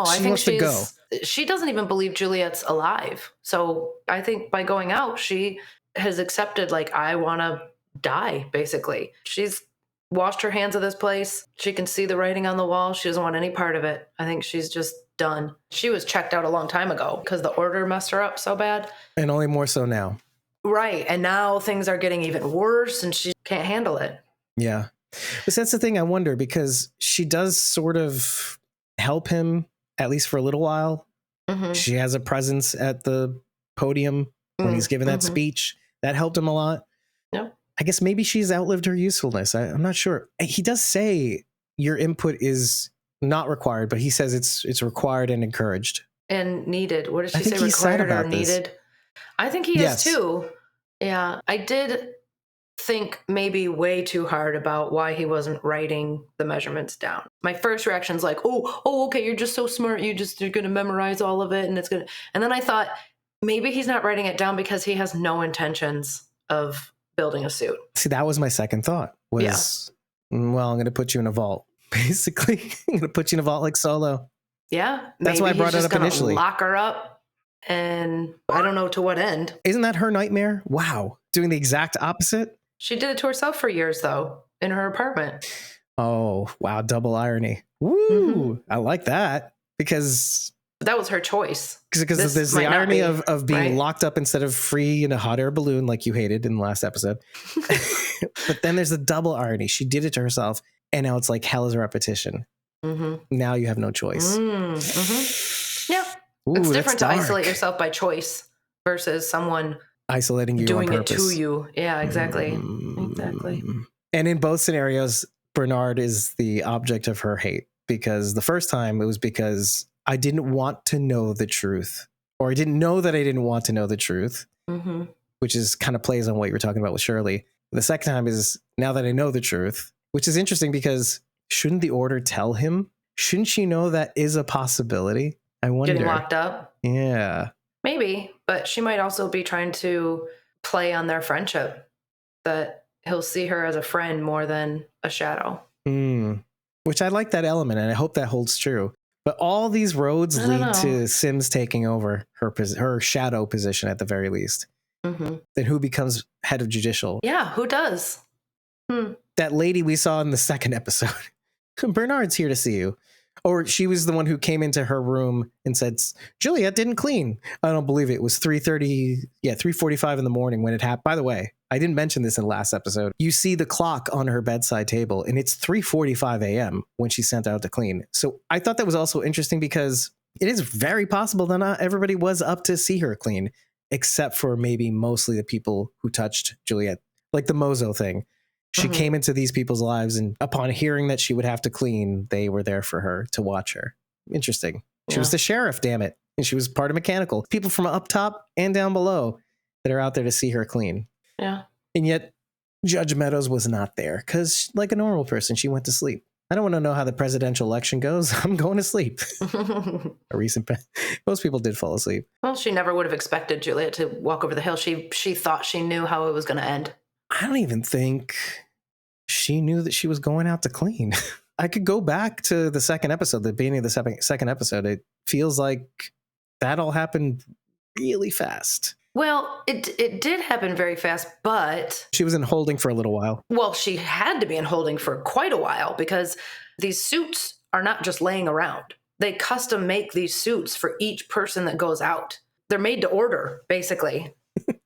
I think wants to go. She doesn't even believe Juliette's alive. So I think by going out, she has accepted, like, I want to die, basically. She's washed her hands of this place. She can see the writing on the wall. She doesn't want any part of it. I think she's just done. She was checked out a long time ago because the order messed her up so bad. And only more so now. Right. And now things are getting even worse and she can't handle it. Yeah. But that's the thing, I wonder, because she does sort of help him, at least for a little while. She has a presence at the podium when he's giving that speech. That helped him a lot. Yep. I guess maybe she's outlived her usefulness. I'm not sure. He does say your input is not required, but he says it's required and encouraged. And needed. What did she say? Required or needed? I think he is too. Yeah. I did think maybe way too hard about why he wasn't writing the measurements down. My first reaction is like, oh, okay, you're just so smart. You're going to memorize all of it. And then I thought maybe he's not writing it down because he has no intentions of building a suit. See, that was my second thought was, well, I'm going to put you in a vault. Basically, I'm going to put you in a vault like Solo. Yeah. That's why I brought it up initially. Lock her up, and I don't know to what end. Isn't that her nightmare? Wow. Doing the exact opposite? She did it to herself for years, though, in her apartment. Oh, wow. Double irony. Woo. I like that because... That was her choice. Because there's the irony of being locked up instead of free in a hot air balloon like you hated in the last episode. But then there's the double irony. She did it to herself, and now it's like hell is a repetition. Now you have no choice. Yeah. Ooh, it's different to isolate yourself by choice versus someone isolating you doing on it purpose. to you. Yeah, exactly. Exactly. And in both scenarios, Bernard is the object of her hate, because the first time it was because I didn't want to know the truth, or I didn't know that I didn't want to know the truth, which is kind of plays on what you were talking about with Shirley. The second time is now that I know the truth, which is interesting because shouldn't the order tell him? Shouldn't she know that is a possibility? I wonder. Getting locked up? Yeah. Maybe, but she might also be trying to play on their friendship, that he'll see her as a friend more than a shadow. Which I like that element, and I hope that holds true. But all these roads lead to Sims taking over her shadow position at the very least. Then who becomes head of judicial? Yeah, who does? That lady we saw in the second episode. Bernard's here to see you. Or she was the one who came into her room and said, Juliette didn't clean. I don't believe it was 3:45 in the morning when it happened. By the way, I didn't mention this in the last episode. You see the clock on her bedside table and it's 3:45 a.m. when she sent out to clean. So I thought that was also interesting because it is very possible that not everybody was up to see her clean, except for maybe mostly the people who touched Juliette, like the Mozo thing. She came into these people's lives, and upon hearing that she would have to clean, they were there for her to watch her. Interesting. She was the sheriff, damn it. And she was part of mechanical. People from up top and down below that are out there to see her clean. Yeah. And yet Judge Meadows was not there because, like a normal person, she went to sleep. I don't want to know how the presidential election goes. I'm going to sleep. Most people did fall asleep. Well, she never would have expected Juliette to walk over the hill. She thought she knew how it was going to end. I don't even think she knew that she was going out to clean. I could go back to the second episode, the beginning of the second episode. It feels like that all happened really fast. Well, it did happen very fast, but... She was in holding for a little while. Well, she had to be in holding for quite a while because these suits are not just laying around. They custom make these suits for each person that goes out. They're made to order, basically.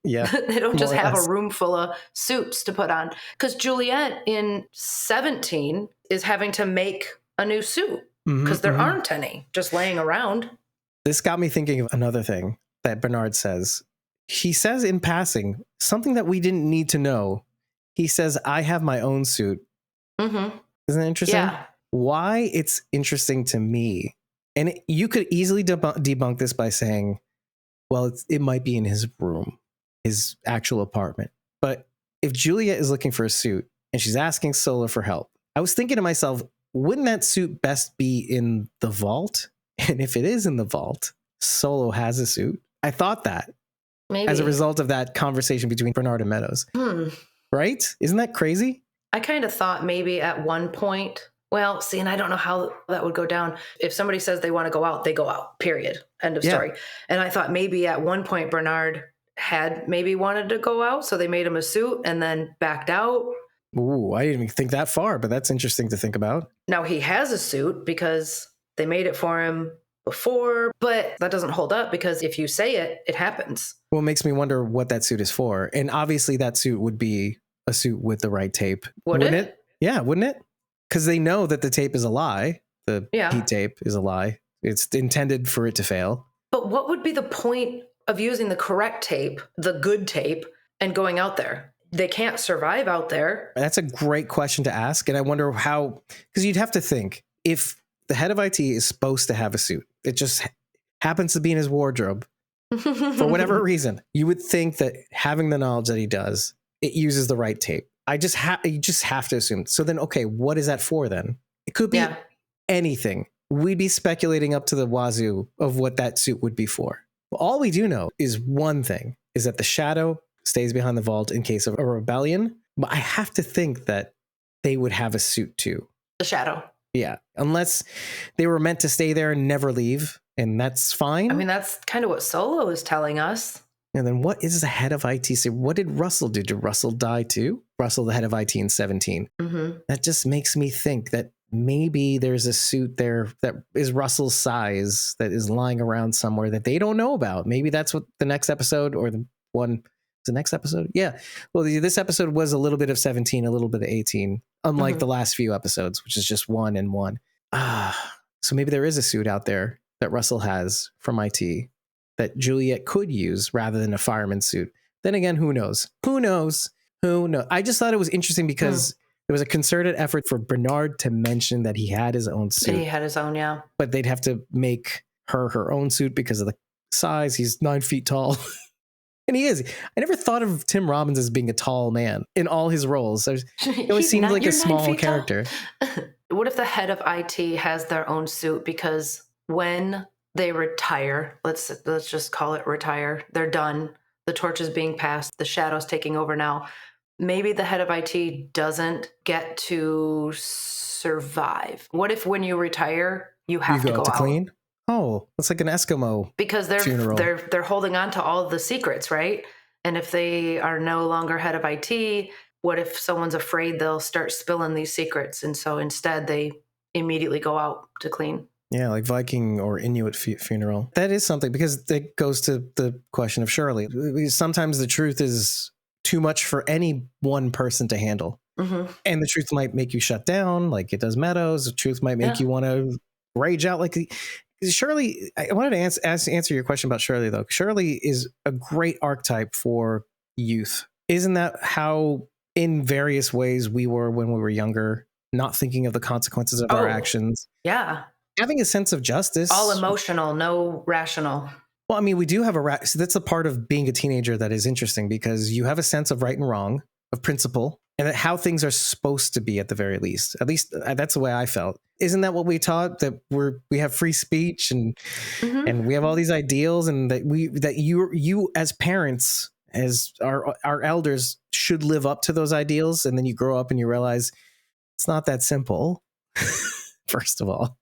Yeah. They don't just have a room full of suits to put on. Because Juliette in 17 is having to make a new suit because there aren't any just laying around. This got me thinking of another thing that Bernard says. He says in passing something that we didn't need to know. He says, I have my own suit. Isn't that interesting? Yeah. Why it's interesting to me. And you could easily debunk this by saying, well, it might be in his room, his actual apartment. But if Juliette is looking for a suit and she's asking Solo for help, I was thinking to myself, wouldn't that suit best be in the vault? And if it is in the vault, Solo has a suit. I thought that. Maybe. As a result of that conversation between Bernard and Meadows. Right? Isn't that crazy? I kind of thought maybe at one point, well, see, and I don't know how that would go down. If somebody says they want to go out, they go out, period. End of story. And I thought maybe at one point Bernard had maybe wanted to go out, so they made him a suit and then backed out. Ooh, I didn't even think that far, but that's interesting to think about. Now he has a suit because they made it for him before, but that doesn't hold up because if you say it, it happens. Well, it makes me wonder what that suit is for. And obviously that suit would be a suit with the right tape. Wouldn't it? Yeah, wouldn't it? Because they know that the tape is a lie. The heat tape is a lie. It's intended for it to fail. But what would be the point of using the correct tape, the good tape, and going out there? They can't survive out there. That's a great question to ask. And I wonder how, because you'd have to think, if the head of IT is supposed to have a suit, it just happens to be in his wardrobe for whatever reason, you would think that having the knowledge that he does, it uses the right tape. You just have to assume. So then, okay, what is that for then? It could be anything. We'd be speculating up to the wazoo of what that suit would be for. All we do know is one thing, is that the shadow stays behind the vault in case of a rebellion. But I have to think that they would have a suit too. The shadow. Yeah, unless they were meant to stay there and never leave, and that's fine. I mean, that's kind of what Solo is telling us. And then what is the head of IT say? What did Russell do? Did Russell die too? Russell, the head of IT in 17. That just makes me think that maybe there's a suit there that is Russell's size that is lying around somewhere that they don't know about. Maybe that's what the next episode or the next episode. Yeah. Well, this episode was a little bit of 17, a little bit of 18, unlike the last few episodes, which is just 1 and 1. So maybe there is a suit out there that Russell has from IT that Juliette could use rather than a fireman's suit. Then again, who knows? Who knows? I just thought it was interesting because there was a concerted effort for Bernard to mention that he had his own suit. He had his own, yeah. But they'd have to make her own suit because of the size. He's 9 feet tall. And he is. I never thought of Tim Robbins as being a tall man in all his roles. He always seemed like a small character. What if the head of IT has their own suit because when they retire, let's just call it retire, they're done, the torch is being passed, the shadow's taking over now, maybe the head of IT doesn't get to survive. What if when you retire, you have to go out? Clean? Oh, it's like an Eskimo because they're holding on to all of the secrets, right? And if they are no longer head of IT, what if someone's afraid they'll start spilling these secrets? And so instead they immediately go out to clean. Yeah, like Viking or Inuit funeral. That is something, because it goes to the question of Shirley. Sometimes the truth is too much for any one person to handle. Mm-hmm. And the truth might make you shut down like it does Meadows. The truth might make you want to rage out. Like Shirley, I wanted to answer your question about Shirley, though. Shirley is a great archetype for youth. Isn't that how, in various ways, we were when we were younger, not thinking of the consequences of our actions? Yeah. Having a sense of justice. All emotional, no rational. Well, I mean, we do have so that's a part of being a teenager that is interesting, because you have a sense of right and wrong, of principle, and how things are supposed to be at the very least. At least that's the way I felt. Isn't that what we taught? That we have free speech and and we have all these ideals, and that you as parents, as our elders, should live up to those ideals. And then you grow up and you realize it's not that simple. First of all,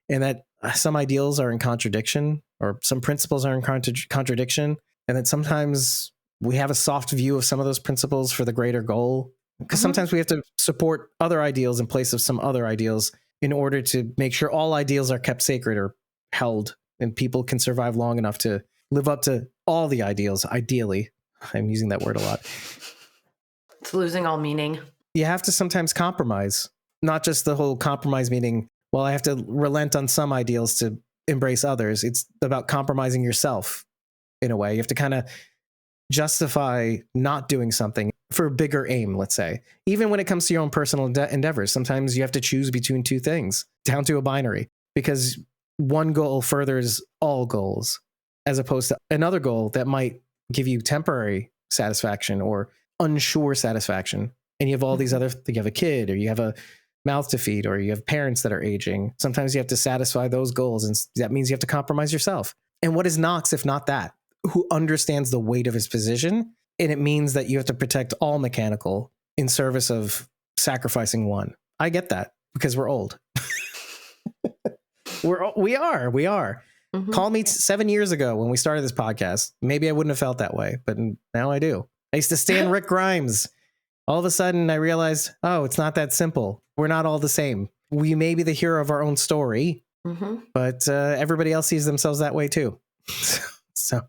and that some ideals are in contradiction, or some principles are in contradiction, and that sometimes we have a soft view of some of those principles for the greater goal, because sometimes we have to support other ideals in place of some other ideals in order to make sure all ideals are kept sacred or held, and people can survive long enough to live up to all the ideals. Ideally, I'm using that word a lot. It's losing all meaning. You have to sometimes compromise, not just the whole compromise meaning, well, I have to relent on some ideals to embrace others. It's about compromising yourself in a way. You have to kind of justify not doing something for a bigger aim, let's say. Even when it comes to your own personal endeavors, sometimes you have to choose between two things, down to a binary, because one goal furthers all goals, as opposed to another goal that might give you temporary satisfaction or unsure satisfaction. And you have all these other, you have a kid, or you have a mouth to feed, or you have parents that are aging. Sometimes you have to satisfy those goals, and that means you have to compromise yourself. And what is Knox if not that? Who understands the weight of his position, and it means that you have to protect all mechanical in service of sacrificing one. I get that, because we're old. we are. Call me 7 years ago when we started this podcast. Maybe I wouldn't have felt that way, but now I do. I used to stand Rick Grimes. All of a sudden I realized, oh, it's not that simple. We're not all the same. We may be the hero of our own story, but everybody else sees themselves that way too. So,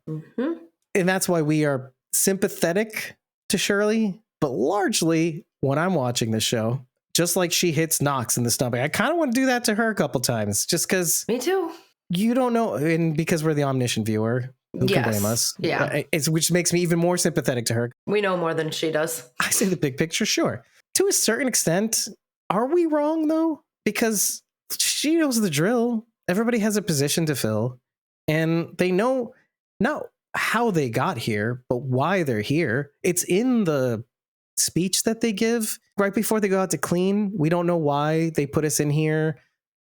and that's why we are sympathetic to Shirley, but largely when I'm watching this show, just like she hits Knox in the stomach, I kind of want to do that to her a couple times, just because. Me too. You don't know, and because we're the omniscient viewer, who can blame us? Yeah. Which makes me even more sympathetic to her. We know more than she does. I say the big picture, sure. To a certain extent, are we wrong though? Because she knows the drill. Everybody has a position to fill, and they know not how they got here, but why they're here. It's in the speech that they give right before they go out to clean. We don't know why they put us in here.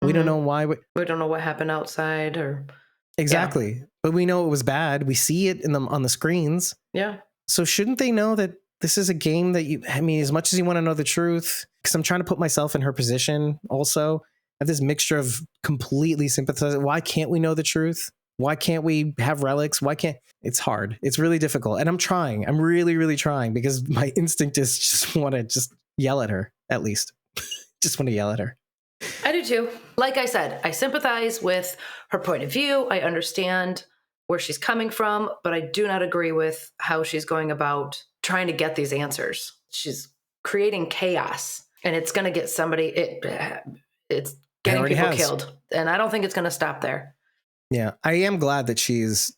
We don't know why. We don't know what happened outside, or exactly. Yeah. But we know it was bad. We see it on the screens. Yeah. So shouldn't they know that this is a game that as much as you want to know the truth, because I'm trying to put myself in her position also, I have this mixture of completely sympathizing. Why can't we know the truth? Why can't we have relics? It's hard. It's really difficult. And I'm trying. I'm really, really trying, because my instinct is just want to just yell at her, at least. Just want to yell at her. I do too. Like I said, I sympathize with her point of view. I understand where she's coming from, but I do not agree with how she's going about trying to get these answers. She's creating chaos, and it's going to get somebody, it's getting people killed. And I don't think it's going to stop there. Yeah, I am glad that she's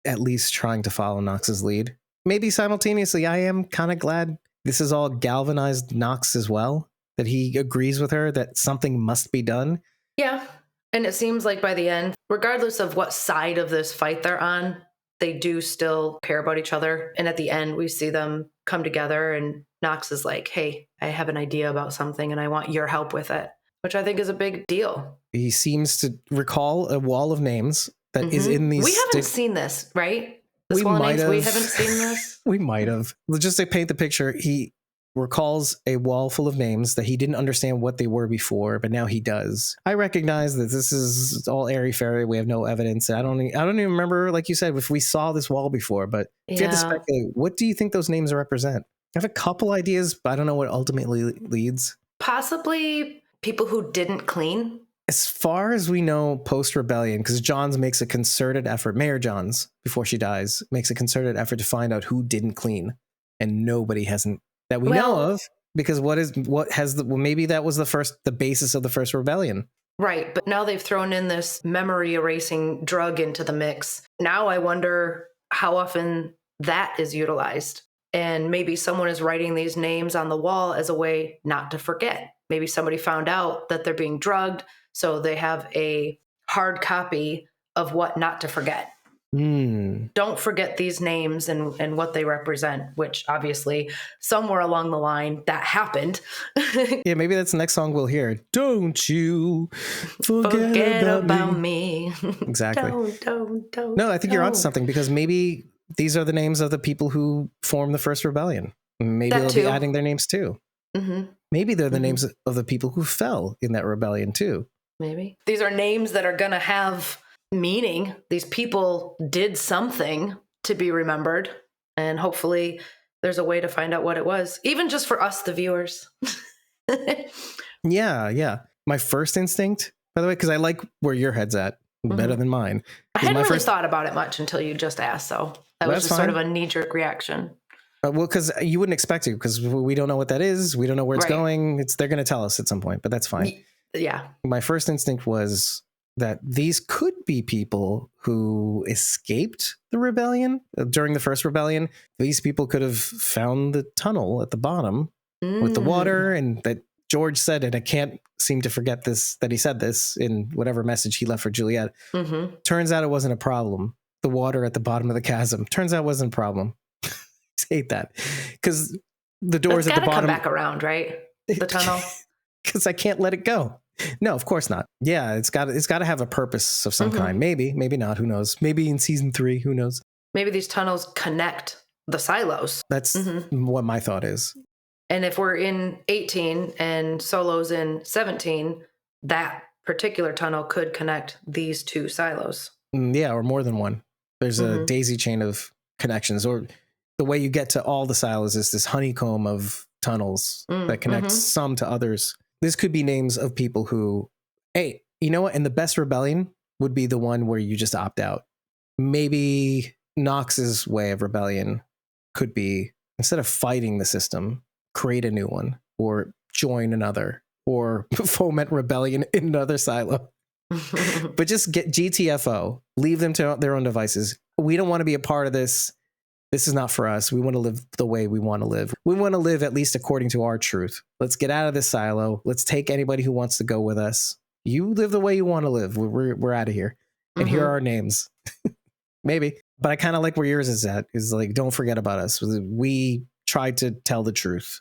at least trying to follow Knox's lead. Maybe simultaneously, I am kind of glad this has all galvanized Knox as well, that he agrees with her that something must be done. Yeah. And it seems like by the end, regardless of what side of this fight they're on, they do still care about each other. And at the end, we see them come together, and Knox is like, hey, I have an idea about something and I want your help with it, which I think is a big deal. He seems to recall a wall of names that is in these. We haven't seen this, right? We might have. We haven't seen this. We might have. Just to paint the picture, he recalls a wall full of names that he didn't understand what they were before, but now he does. I recognize that this is all airy-fairy. We have no evidence. I don't even remember, like you said, if we saw this wall before, but if you had to speculate, what do you think those names represent? I have a couple ideas, but I don't know what ultimately leads. Possibly people who didn't clean? As far as we know, post-rebellion, because Johns makes a concerted effort, Mayor Johns, before she dies, makes a concerted effort to find out who didn't clean. And nobody hasn't, that we know of, because maybe that was the basis of the first rebellion. Right, but now they've thrown in this memory erasing drug into the mix. Now I wonder how often that is utilized. And maybe someone is writing these names on the wall as a way not to forget. Maybe somebody found out that they're being drugged, so they have a hard copy of what not to forget. Don't forget these names and what they represent, which obviously somewhere along the line that happened. Yeah, maybe that's the next song we'll hear. Don't you forget about me. Exactly. Don't. No, I think you're onto something, because maybe these are the names of the people who formed the first rebellion. Maybe they'll be adding their names too. Mm-hmm. Maybe they're the names of the people who fell in that rebellion too. Maybe. These are names that are going to have meaning. These people did something to be remembered, and hopefully there's a way to find out what it was, even just for us, the viewers. Yeah. My first instinct, by the way, because I like where your head's at better than mine. I hadn't really thought about it much until you just asked, so that was just sort of a knee-jerk reaction. Well, because you wouldn't expect to, because we don't know what that is. We don't know where it's going. They're going to tell us at some point, but that's fine. Yeah. My first instinct was that these could be people who escaped the rebellion during the first rebellion. These people could have found the tunnel at the bottom with the water, and that George said it. I can't seem to forget this, that he said this in whatever message he left for Juliette. Turns out it wasn't a problem. The water at the bottom of the chasm. Turns out it wasn't a problem. I hate that, because the doors at the bottom come back around, right? The tunnel. Because I can't let it go. No, of course not. Yeah, it's got to have a purpose of some kind. Maybe not. Who knows? Maybe in season 3. Who knows? Maybe these tunnels connect the silos. That's what my thought is. And if we're in 18 and Solo's in 17, that particular tunnel could connect these two silos. Yeah, or more than one. There's a daisy chain of connections, or the way you get to all the silos is this honeycomb of tunnels that connects some to others. This could be names of people who, hey, you know what? And the best rebellion would be the one where you just opt out. Maybe Knox's way of rebellion could be, instead of fighting the system, create a new one, or join another, or foment rebellion in another silo. But just get GTFO, leave them to their own devices. We don't want to be a part of this. This is not for us. We want to live the way we want to live. We want to live at least according to our truth. Let's get out of this silo. Let's take anybody who wants to go with us. You live the way you want to live. We're out of here. And here are our names. Maybe. But I kind of like where yours is at. Is like, don't forget about us. We tried to tell the truth.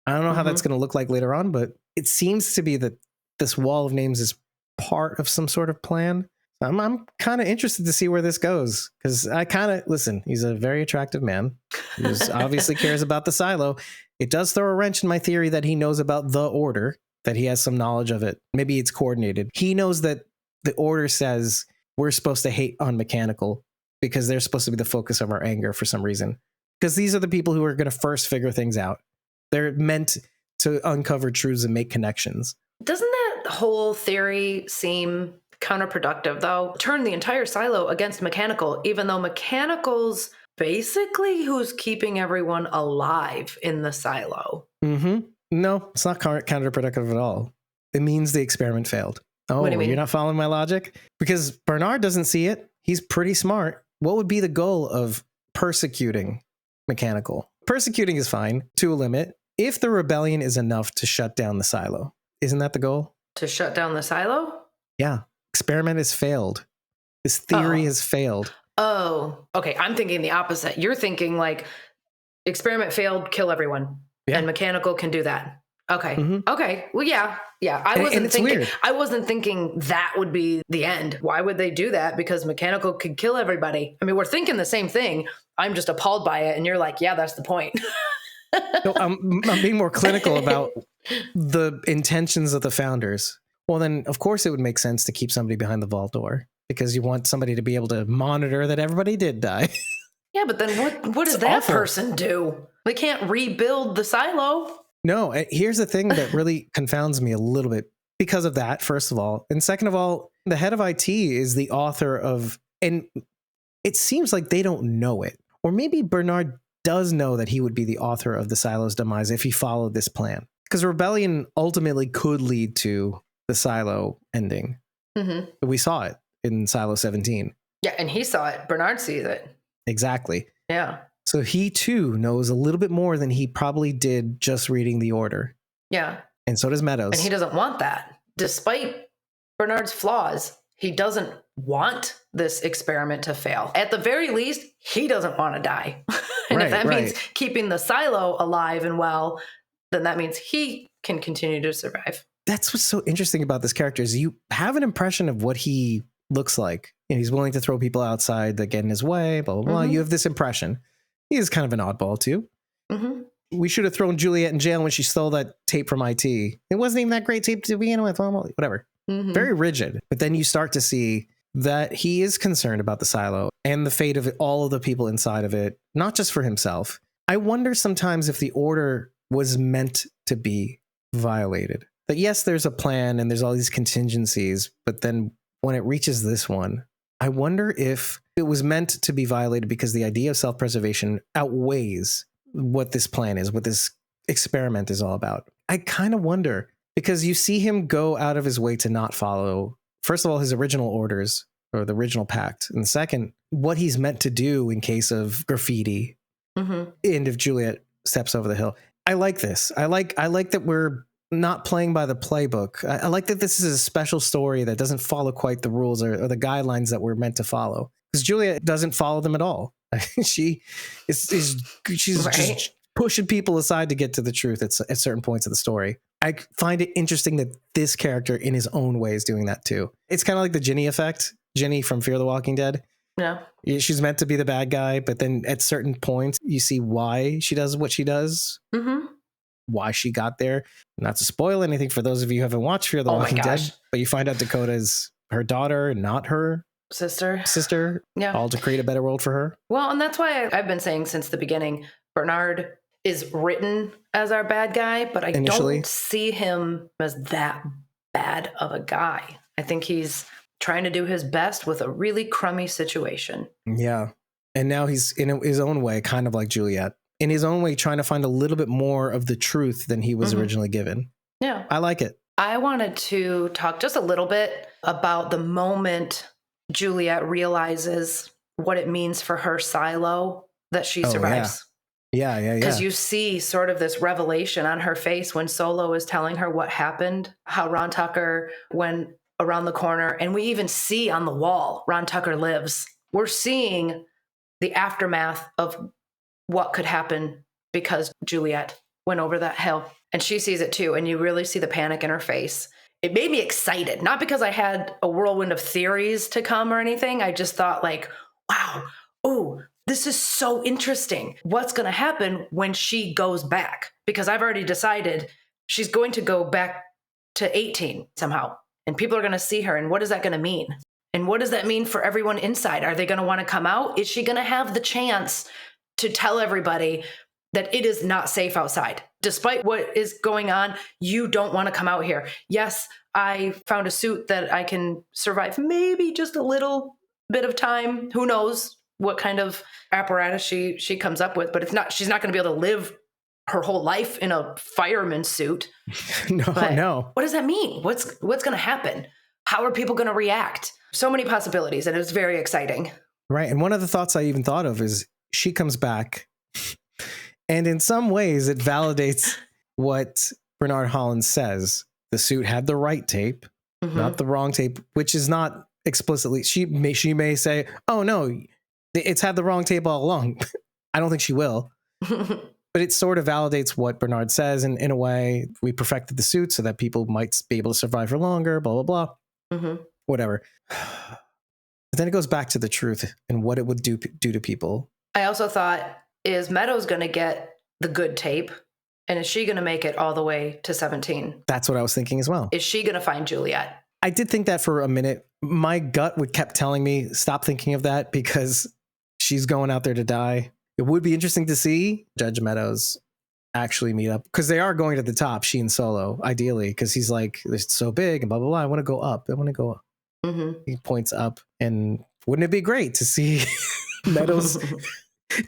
I don't know how that's going to look like later on, but it seems to be that this wall of names is part of some sort of plan. I'm kind of interested to see where this goes, because I kind of, listen, he's a very attractive man who obviously cares about the silo. It does throw a wrench in my theory that he knows about the order, that he has some knowledge of it. Maybe it's coordinated. He knows that the order says we're supposed to hate on Mechanical because they're supposed to be the focus of our anger for some reason. Because these are the people who are going to first figure things out. They're meant to uncover truths and make connections. Doesn't that whole theory seem counterproductive, though? Turn the entire silo against Mechanical, even though Mechanical's basically who's keeping everyone alive in the silo. No, it's not counterproductive at all. It means the experiment failed. Oh, what do you mean? You're not following my logic? Because Bernard doesn't see it. He's pretty smart. What would be the goal of persecuting Mechanical? Persecuting is fine to a limit if the rebellion is enough to shut down the silo. Isn't that the goal? To shut down the silo? Yeah. Experiment has failed. This theory has failed. Oh, okay. I'm thinking the opposite. You're thinking like experiment failed, kill everyone. Yeah. And Mechanical can do that. Okay. Okay. Well, yeah. I wasn't thinking that would be the end. Why would they do that? Because Mechanical could kill everybody. I mean, we're thinking the same thing. I'm just appalled by it. And you're like, yeah, that's the point. No, I'm being more clinical about the intentions of the founders. Well, then, of course, it would make sense to keep somebody behind the vault door, because you want somebody to be able to monitor that everybody did die. Yeah, but then what does that person do? They can't rebuild the silo. No, here's the thing that really confounds me a little bit. because of that, first of all. And second of all, the head of IT is the author of, and it seems like they don't know it. Or maybe Bernard does know that he would be the author of the silo's demise if he followed this plan. Because rebellion ultimately could lead to the silo ending. Mm-hmm. We saw it in Silo 17. Yeah, and he saw it. Bernard sees it. Exactly. Yeah. So he too knows a little bit more than he probably did just reading the order. Yeah. And so does Meadows. And he doesn't want that. Despite Bernard's flaws, he doesn't want this experiment to fail. At the very least, he doesn't want to die. And if that means keeping the silo alive and well, then that means he can continue to survive. That's what's so interesting about this character is you have an impression of what he looks like. And he's willing to throw people outside that get in his way, blah, blah, blah. You have this impression. He is kind of an oddball too. Mm-hmm. We should have thrown Juliette in jail when she stole that tape from IT. It wasn't even that great tape to begin with. Whatever. Mm-hmm. Very rigid. But then you start to see that he is concerned about the silo and the fate of all of the people inside of it, not just for himself. I wonder sometimes if the order was meant to be violated. That yes, there's a plan and there's all these contingencies, but then when it reaches this one, I wonder if it was meant to be violated because the idea of self-preservation outweighs what this plan is, what this experiment is all about. I kind of wonder because you see him go out of his way to not follow, first of all, his original orders or the original pact. And second, what he's meant to do in case of graffiti and if Juliette steps over the hill. I like this. I like that we're not playing by the playbook. I like that this is a special story that doesn't follow quite the rules or the guidelines that we're meant to follow. Because Juliette doesn't follow them at all. She's just pushing people aside to get to the truth at certain points of the story. I find it interesting that this character in his own way is doing that too. It's kind of like the Ginny effect. Ginny from Fear the Walking Dead. Yeah. She's meant to be the bad guy, but then at certain points you see why she does what she does. Mm-hmm. Why she got there. Not to spoil anything for those of you who haven't watched Fear the Walking Dead, but you find out Dakota's her daughter, not her sister. Yeah. All to create a better world for her. Well, and that's why I've been saying since the beginning, Bernard is written as our bad guy, but I don't see him as that bad of a guy. I think he's trying to do his best with a really crummy situation. Yeah. And now he's in his own way, kind of like Juliette. In his own way, trying to find a little bit more of the truth than he was originally given. Yeah. I like it. I wanted to talk just a little bit about the moment Juliette realizes what it means for her silo that she survives. Yeah. Because you see sort of this revelation on her face when Solo is telling her what happened, how Ron Tucker went around the corner. And we even see on the wall, Ron Tucker lives. We're seeing the aftermath of what could happen because Juliette went over that hill. And she sees it too. And you really see the panic in her face. It made me excited, not because I had a whirlwind of theories to come or anything. I just thought like, wow, oh, this is so interesting. What's going to happen when she goes back? Because I've already decided she's going to go back to 18 somehow. And people are going to see her. And what is that going to mean? And what does that mean for everyone inside? Are they going to want to come out? Is she going to have the chance to tell everybody that it is not safe outside? Despite what is going on, you don't want to come out here. Yes, I found a suit that I can survive maybe just a little bit of time. Who knows what kind of apparatus she comes up with, but it's not, she's not going to be able to live her whole life in a fireman suit. No. What does that mean? What's going to happen? How are people going to react? So many possibilities, and it was very exciting. Right. And one of the thoughts I even thought of is she comes back, and in some ways it validates what Bernard Holland says. The suit had the right tape, not the wrong tape, which is not explicitly. She may say, oh, no, it's had the wrong tape all along. I don't think she will. But it sort of validates what Bernard says. And in a way, we perfected the suit so that people might be able to survive for longer, blah, blah, blah. Whatever. But then it goes back to the truth and what it would do to people. I also thought, is Meadows going to get the good tape? And is she going to make it all the way to 17? That's what I was thinking as well. Is she going to find Juliette? I did think that for a minute. My gut kept telling me, stop thinking of that because she's going out there to die. It would be interesting to see Judge Meadows actually meet up because they are going to the top, she and Solo, ideally, because he's like, it's so big and blah, blah, blah. I want to go up. I want to go up. Mm-hmm. He points up, and wouldn't it be great to see Meadows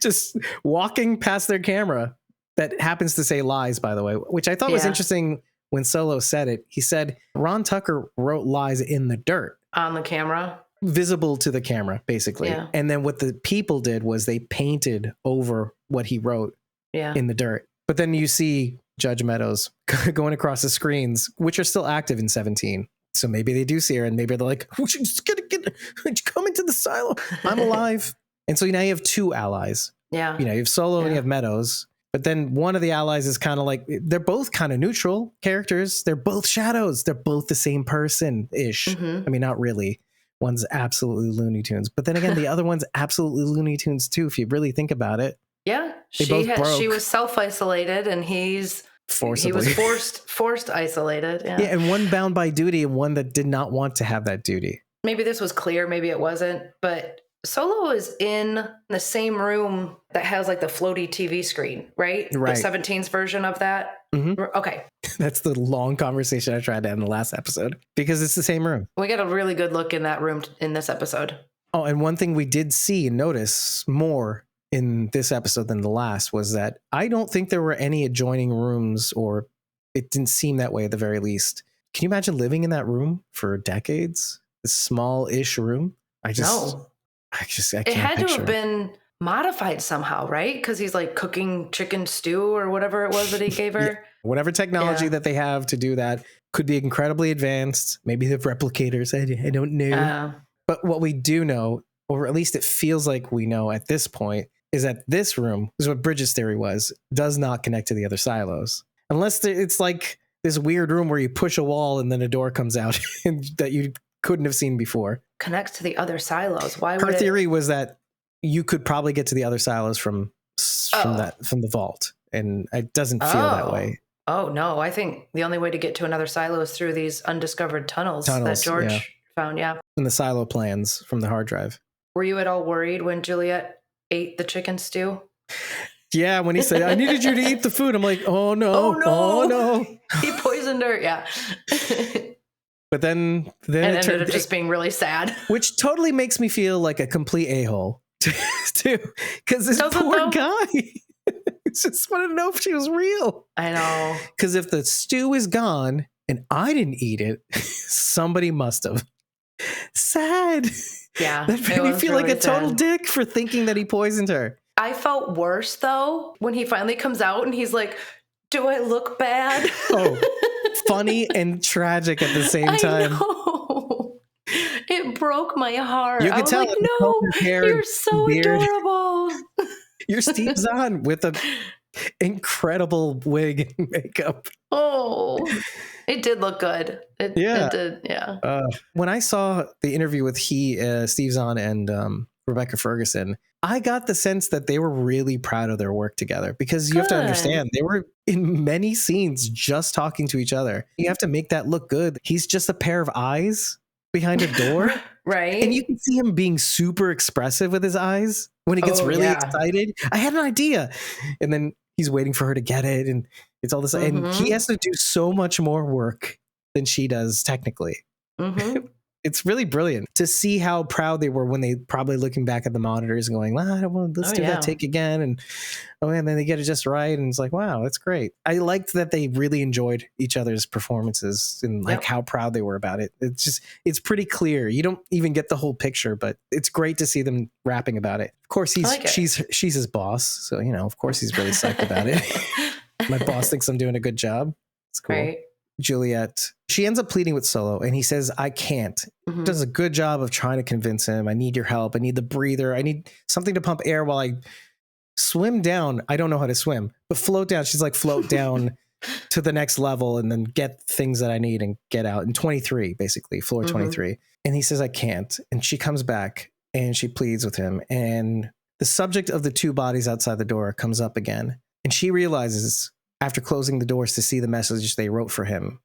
just walking past their camera that happens to say lies, by the way, which I thought was interesting when Solo said it. He said Ron Tucker wrote lies in the dirt. On the camera? Visible to the camera, basically. Yeah. And then what the people did was they painted over what he wrote in the dirt. But then you see Judge Meadows going across the screens, which are still active in 17. So maybe they do see her, and maybe they're like, "We should just come into the silo. I'm alive." And so now you have two allies. Yeah. You have Solo and you have Meadows. But then one of the allies is kind of like, they're both kind of neutral characters. They're both shadows. They're both the same person-ish. Mm-hmm. I mean, not really. One's absolutely Looney Tunes. But then again, the other one's absolutely Looney Tunes too, if you really think about it. Yeah. She was self-isolated, and he was forced isolated. Yeah. And one bound by duty and one that did not want to have that duty. Maybe this was clear, maybe it wasn't, but Solo is in the same room that has like the floaty TV screen, right? Right. The 17's version of that. Mm-hmm. Okay. That's the long conversation I tried to have in the last episode, because it's the same room. We got a really good look in that room in this episode. Oh, and one thing we did see and notice more in this episode than the last was that I don't think there were any adjoining rooms, or it didn't seem that way at the very least. Can you imagine living in that room for decades? This small-ish room? I can't It had to have been modified somehow, right? Because he's like cooking chicken stew or whatever it was that he gave her. Whatever technology that they have to do that could be incredibly advanced. Maybe they have replicators. I don't know. But what we do know, or at least it feels like we know at this point, is that this room, is what Bridget's theory was, does not connect to the other silos. Unless it's like this weird room where you push a wall and then a door comes out and that you couldn't have seen before. Connects to the other silos. Why would Her theory was that you could probably get to the other silos from the vault, and it doesn't feel that way. Oh no, I think the only way to get to another silo is through these undiscovered tunnels that George found. Yeah, and the silo plans from the hard drive. Were you at all worried when Juliette ate the chicken stew? Yeah, when he said, "I needed you to eat the food," I'm like, "Oh no, oh no!" He poisoned her. Yeah. But then it ended up just being really sad, which totally makes me feel like a complete a-hole too, because this poor guy just wanted to know if she was real. I know, because if the stew is gone and I didn't eat it, somebody must have. Sad. Yeah, that made me feel really like a total dick for thinking that he poisoned her. I felt worse though when he finally comes out and he's like, "Do I look bad?" Oh. Funny and tragic at the same time. I know. It broke my heart. You could tell. Like, no, you're so adorable. You're Steve Zahn with an incredible wig and makeup. Oh, it did look good. It did. Yeah. When I saw the interview with Steve Zahn and Rebecca Ferguson, I got the sense that they were really proud of their work together, because you have to understand they were in many scenes just talking to each other. You have to make that look good. He's just a pair of eyes behind a door. Right. And you can see him being super expressive with his eyes when he gets really excited. I had an idea. And then he's waiting for her to get it. And it's all this. Mm-hmm. And he has to do so much more work than she does technically. Mm-hmm. It's really brilliant to see how proud they were when they probably looking back at the monitors and going, I don't want, let's do that take again. And and then they get it just right. And it's like, wow, that's great. I liked that they really enjoyed each other's performances and like how proud they were about it. It's pretty clear. You don't even get the whole picture, but it's great to see them rapping about it. Of course, she's his boss. So, of course he's really psyched about it. My boss thinks I'm doing a good job. It's cool. Right. Juliette, she ends up pleading with Solo, and he says, I can't. Mm-hmm. Does a good job of trying to convince him. I need your help. I need the breather. I need something to pump air while I swim down. I don't know how to swim, but float down. She's like, float down to the next level and then get things that I need and get out. In 23, basically, floor 23. And he says, I can't. And she comes back and she pleads with him. And the subject of the two bodies outside the door comes up again. And she realizes, after closing the doors to see the message they wrote for him,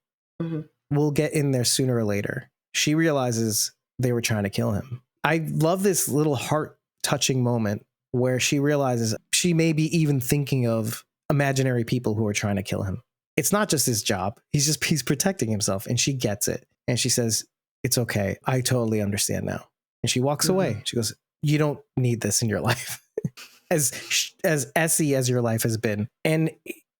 we'll get in there sooner or later. She realizes they were trying to kill him. I love this little heart-touching moment where she realizes she may be even thinking of imaginary people who are trying to kill him. It's not just his job. He's protecting himself, and she gets it. And she says, it's okay. I totally understand now. And she walks away. She goes, you don't need this in your life. as essy as your life has been. And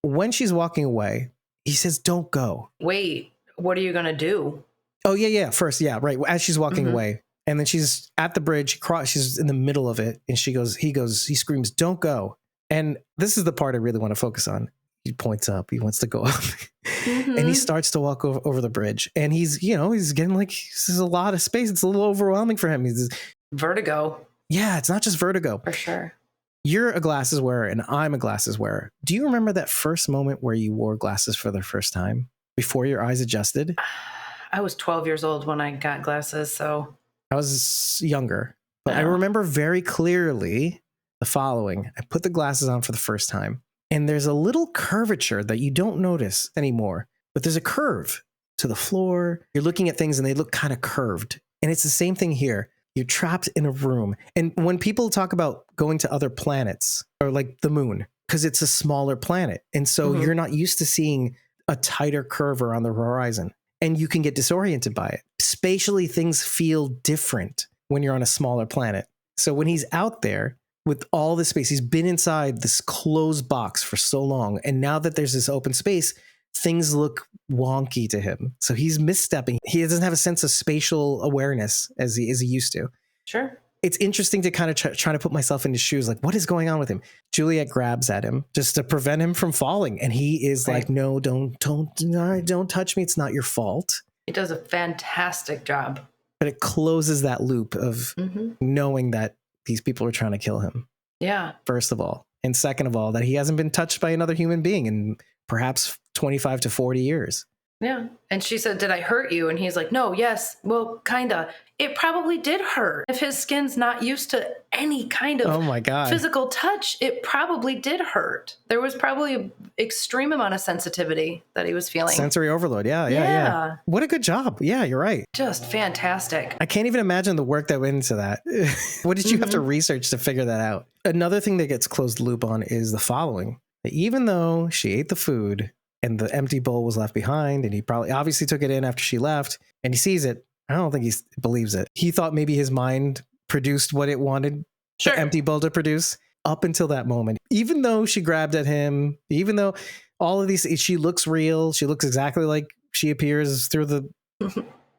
when she's walking away, he says, don't go. Wait, what are you going to do? Oh, yeah. First, yeah, right. As she's walking away. And then she's at the bridge. She's in the middle of it. And he screams, don't go. And this is the part I really want to focus on. He points up. He wants to go up. And he starts to walk over the bridge. And he's getting like, this is a lot of space. It's a little overwhelming for him. Vertigo. Yeah, it's not just vertigo. For sure. You're a glasses wearer and I'm a glasses wearer. Do you remember that first moment where you wore glasses for the first time before your eyes adjusted? I was 12 years old when I got glasses, so. I was younger. But I remember very clearly the following. I put the glasses on for the first time. And there's a little curvature that you don't notice anymore, but there's a curve to the floor. You're looking at things and they look kind of curved. And it's the same thing here. You're trapped in a room. And when people talk about going to other planets or like the moon, because it's a smaller planet. And so you're not used to seeing a tighter curve around the horizon and you can get disoriented by it. Spatially, things feel different when you're on a smaller planet. So when he's out there, with all this space, he's been inside this closed box for so long. And now that there's this open space, things look wonky to him. So he's misstepping. He doesn't have a sense of spatial awareness as he used to. Sure. It's interesting to kind of try to put myself in his shoes. Like, what is going on with him? Juliette grabs at him just to prevent him from falling. And he is like, no, don't touch me. It's not your fault. He does a fantastic job. But it closes that loop of knowing that these people are trying to kill him. Yeah. First of all. And second of all, that he hasn't been touched by another human being in perhaps 25 to 40 years. Yeah. And she said, did I hurt you? And he's like, no, yes. Well, kinda. It probably did hurt. If his skin's not used to any kind of physical touch, it probably did hurt. There was probably an extreme amount of sensitivity that he was feeling. Sensory overload. Yeah. What a good job. Yeah, you're right. Just fantastic. I can't even imagine the work that went into that. What did you have to research to figure that out? Another thing that gets closed loop on is the following. Even though she ate the food and the empty bowl was left behind, and he probably obviously took it in after she left, and he sees it, I don't think he believes it. He thought maybe his mind produced what it wanted the empty bowl to produce up until that moment. Even though she grabbed at him, even though all of these, she looks real. She looks exactly like she appears through the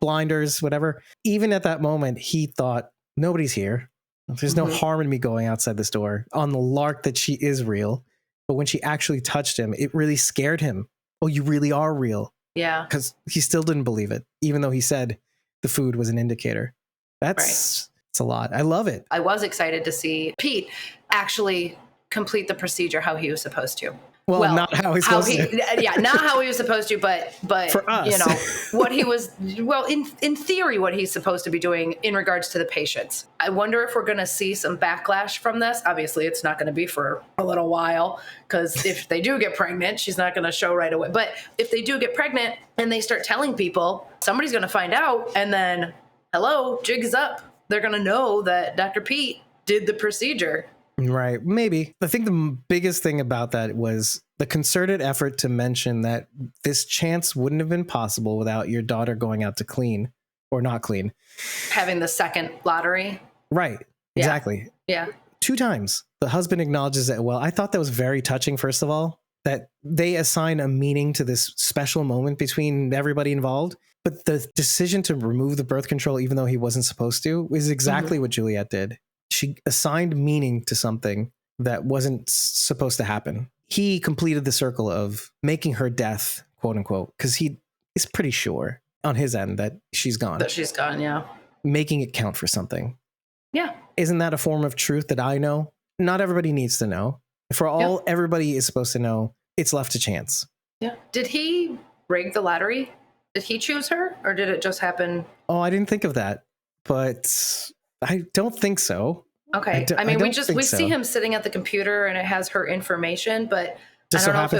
blinders, whatever. Even at that moment, he thought, nobody's here. There's no harm in me going outside this door on the lark that she is real. But when she actually touched him, it really scared him. Oh, you really are real. Yeah. Because he still didn't believe it, even though he said the food was an indicator. That's a lot. I love it. I was excited to see Pete actually complete the procedure how he was supposed to. Well, not how he's supposed to. Yeah, not how he was supposed to, but for us, you know, what he was, well, in theory, what he's supposed to be doing in regards to the patients. I wonder if we're going to see some backlash from this. Obviously, it's not going to be for a little while, because if they do get pregnant, she's not going to show right away. But if they do get pregnant and they start telling people, somebody's going to find out, and then, hello, jig's up. They're going to know that Dr. Pete did the procedure. Right. Maybe. I think the biggest thing about that was the concerted effort to mention that this chance wouldn't have been possible without your daughter going out to clean or not clean. Having the second lottery. Right. Exactly. Yeah. 2 times. The husband acknowledges it. Well, I thought that was very touching, first of all, that they assign a meaning to this special moment between everybody involved. But the decision to remove the birth control, even though he wasn't supposed to, is exactly what Juliette did. She assigned meaning to something that wasn't supposed to happen. He completed the circle of making her death, quote unquote, because he is pretty sure on his end that she's gone. That she's gone, yeah. Making it count for something. Yeah. Isn't that a form of truth that I know? Not everybody needs to know. For all everybody is supposed to know, it's left to chance. Yeah. Did he rig the lottery? Did he choose her, or did it just happen? Oh, I didn't think of that, but I don't think so. Okay. I mean, we see him sitting at the computer and it has her information, but I don't know if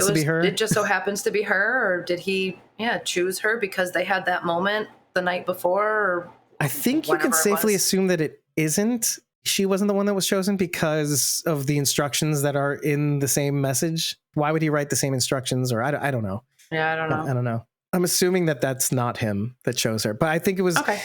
it just so happens to be her, or did he choose her because they had that moment the night before? Or I think you can safely assume that it isn't. she wasn't the one that was chosen because of the instructions that are in the same message? Why would he write the same instructions? Or I don't know. Yeah, I don't know. I don't know. I'm assuming that that's not him that chose her, but I think it was. Okay.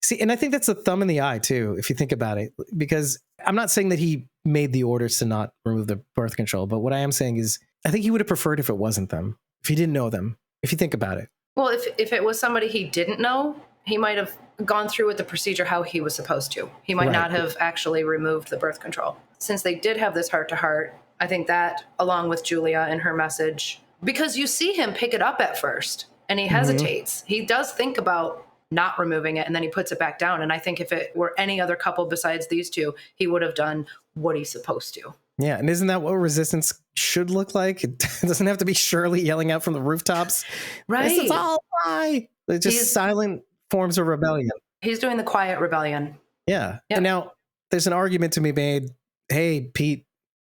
See, and I think that's a thumb in the eye too, if you think about it, because I'm not saying that he made the orders to not remove the birth control, but what I am saying is I think he would have preferred if it wasn't them, if he didn't know them, if you think about it. Well, if it was somebody he didn't know, he might have gone through with the procedure how he was supposed to. He might not have actually removed the birth control. Since they did have this heart-to-heart, I think that, along with Julia and her message, because you see him pick it up at first, and he hesitates. He does think about not removing it, and then he puts it back down. And I think if it were any other couple besides these two, he would have done what he's supposed to. Yeah, and isn't that what resistance should look like? It doesn't have to be Shirley yelling out from the rooftops. Right. It's all lie. It's just silent forms of rebellion. He's doing the quiet rebellion. Yeah. And now there's an argument to be made. Hey, Pete,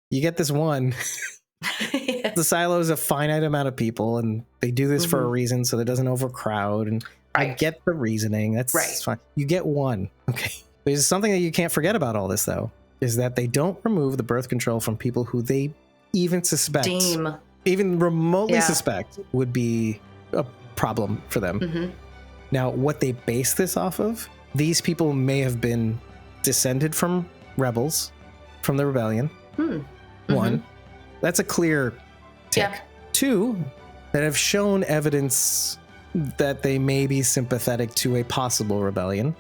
you get this one. The silo is a finite amount of people, and they do this for a reason so that it doesn't overcrowd. And I get the reasoning. That's fine. You get one. Okay. There's something that you can't forget about all this, though, is that they don't remove the birth control from people who they even suspect, even remotely suspect would be a problem for them. Now, what they base this off of, these people may have been descended from rebels, from the rebellion. One, that's a clear tick. Two, that have shown evidence that they may be sympathetic to a possible rebellion.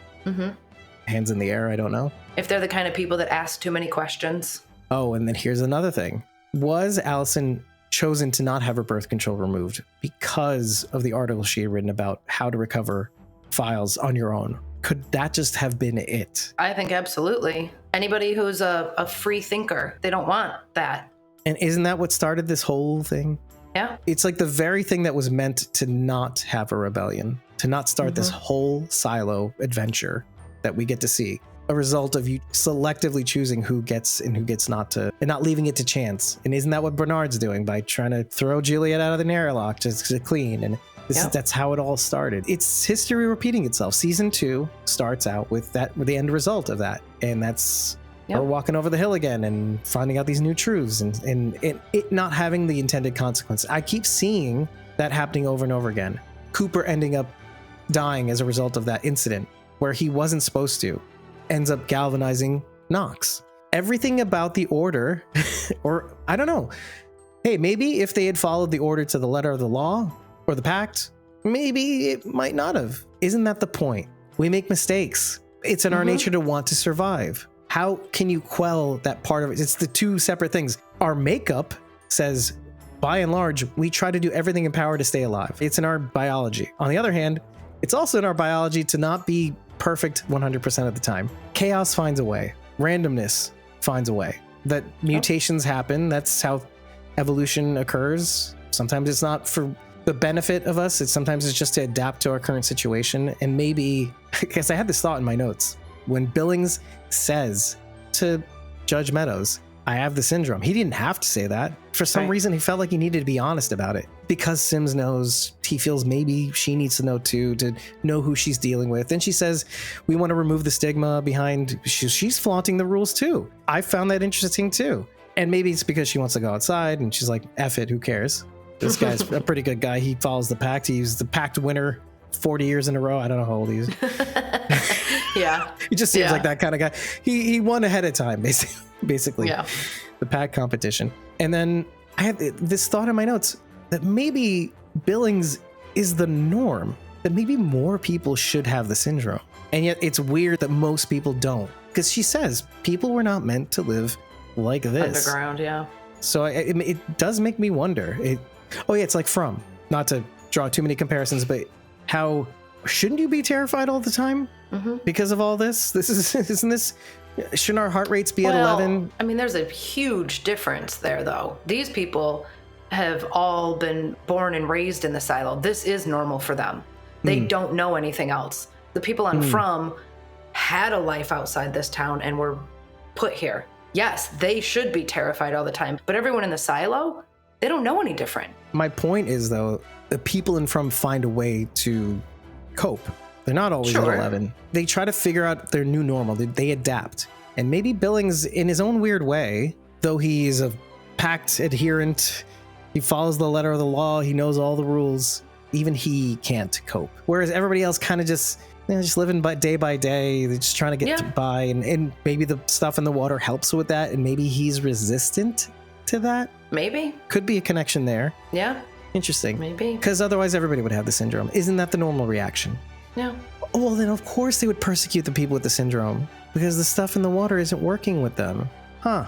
Hands in the air, I don't know. If they're the kind of people that ask too many questions. Oh, and then here's another thing. Was Allison chosen to not have her birth control removed because of the article she had written about how to recover files on your own? Could that just have been it? I think absolutely. Anybody who's a free thinker, they don't want that. And isn't that what started this whole thing? Yeah. It's like the very thing that was meant to not have a rebellion, to not start this whole silo adventure that we get to see. A result of you selectively choosing who gets and who gets not to, and not leaving it to chance. And isn't that what Bernard's doing by trying to throw Juliette out of the airlock to clean? And that's how it all started. It's history repeating itself. Season 2 starts out with the end result of that. And that's her walking over the hill again and finding out these new truths and it not having the intended consequence. I keep seeing that happening over and over again. Cooper ending up dying as a result of that incident where he wasn't supposed to. Ends up galvanizing Knox. Everything about the order, or I don't know. Hey, maybe if they had followed the order to the letter of the law or the pact, maybe it might not have. Isn't that the point? We make mistakes. It's in our nature to want to survive. How can you quell that part of it? It's the two separate things. Our makeup says, by and large, we try to do everything in power to stay alive. It's in our biology. On the other hand, it's also in our biology to not be perfect 100% of the time. Chaos finds a way. Randomness finds a way. That mutations happen. That's how evolution occurs. Sometimes it's not for the benefit of us. Sometimes it's just to adapt to our current situation. And maybe, because I had this thought in my notes, when Billings says to Judge Meadows, I have the syndrome. He didn't have to say that. For some reason, he felt like he needed to be honest about it. Because Sims knows, he feels maybe she needs to know too, to know who she's dealing with. And she says, we want to remove the stigma behind, she's flaunting the rules too. I found that interesting too. And maybe it's because she wants to go outside and she's like, F it, who cares? This guy's a pretty good guy. He follows the pact. He's the pact winner 40 years in a row. I don't know how old he is. Yeah. He just seems like that kind of guy. He won ahead of time, basically. Yeah. The pact competition. And then I had this thought in my notes that maybe Billings is the norm, that maybe more people should have the syndrome. And yet it's weird that most people don't. Because she says people were not meant to live like this. Underground, yeah. So it does make me wonder. It's like From, not to draw too many comparisons, but how shouldn't you be terrified all the time because of all this? Shouldn't our heart rates be at 11? I mean, there's a huge difference there, though. These people have all been born and raised in the silo. This is normal for them. They don't know anything else. The people on From had a life outside this town and were put here. Yes, they should be terrified all the time, but everyone in the silo, they don't know any different. My point is, though, the people in From find a way to cope. They're not always at 11. They try to figure out their new normal. They adapt. And maybe Billings, in his own weird way, though he's a pact adherent, he follows the letter of the law, he knows all the rules, even he can't cope. Whereas everybody else kind of just living by day, they're just trying to get by, and maybe the stuff in the water helps with that, and maybe he's resistant to that. Maybe. Could be a connection there. Yeah. Interesting. Maybe. Because otherwise everybody would have the syndrome. Isn't that the normal reaction? Yeah. Oh, well, then of course they would persecute the people with the syndrome because the stuff in the water isn't working with them. Huh.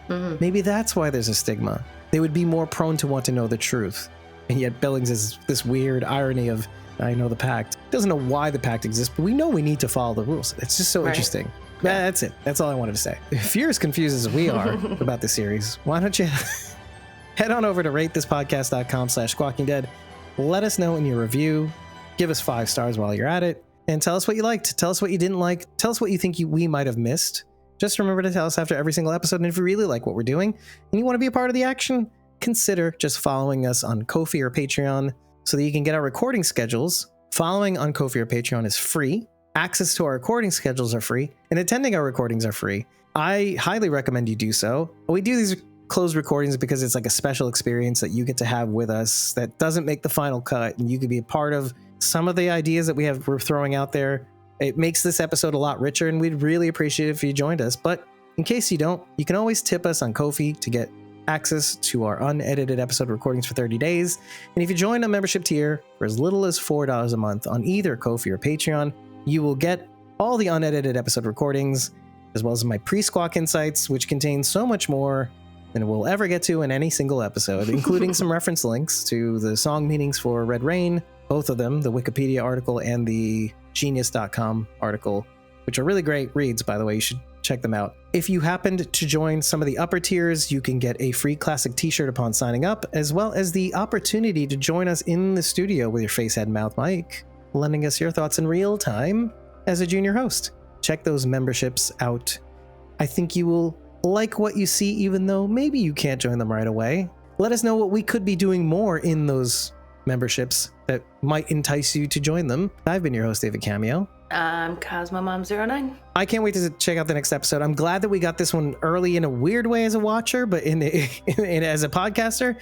Mm-hmm. Maybe that's why there's a stigma. They would be more prone to want to know the truth. And yet Billings is this weird irony of, I know the pact. Doesn't know why the pact exists, but we know we need to follow the rules. It's just so interesting. Yeah. That's it. That's all I wanted to say. If you're as confused as we are about the series, why don't you head on over to ratethispodcast.com/squawkingdead. Let us know in your review. Give us 5 stars while you're at it. And tell us what you liked. Tell us what you didn't like. Tell us what you think we might have missed. Just remember to tell us after every single episode. And if you really like what we're doing and you want to be a part of the action, consider just following us on Ko-fi or Patreon so that you can get our recording schedules. Following on Ko-fi or Patreon is free. Access to our recording schedules are free. And attending our recordings are free. I highly recommend you do so. We do these closed recordings because it's like a special experience that you get to have with us that doesn't make the final cut, and you could be a part of some of the ideas that we're throwing out there. It makes this episode a lot richer, and we'd really appreciate it if you joined us. But in case you don't, you can always tip us on Ko-fi to get access to our unedited episode recordings for 30 days. And if you join a membership tier for as little as $4 a month on either Ko-fi or Patreon, you will get all the unedited episode recordings, as well as my pre-squawk insights, which contain so much more than we'll ever get to in any single episode, including some reference links to the song meanings for Red Rain, both of them, the Wikipedia article and the Genius.com article, which are really great reads, by the way. You should check them out. If you happened to join some of the upper tiers, you can get a free classic t-shirt upon signing up, as well as the opportunity to join us in the studio with your face, head, mouth mic, lending us your thoughts in real time as a junior host. Check those memberships out. I think you will like what you see, even though maybe you can't join them right away. Let us know what we could be doing more in those memberships that might entice you to join them. I've been your host, David Cameo. I'm CosmoMom09. I can't wait to check out the next episode. I'm glad that we got this one early in a weird way as a watcher, but in as a podcaster,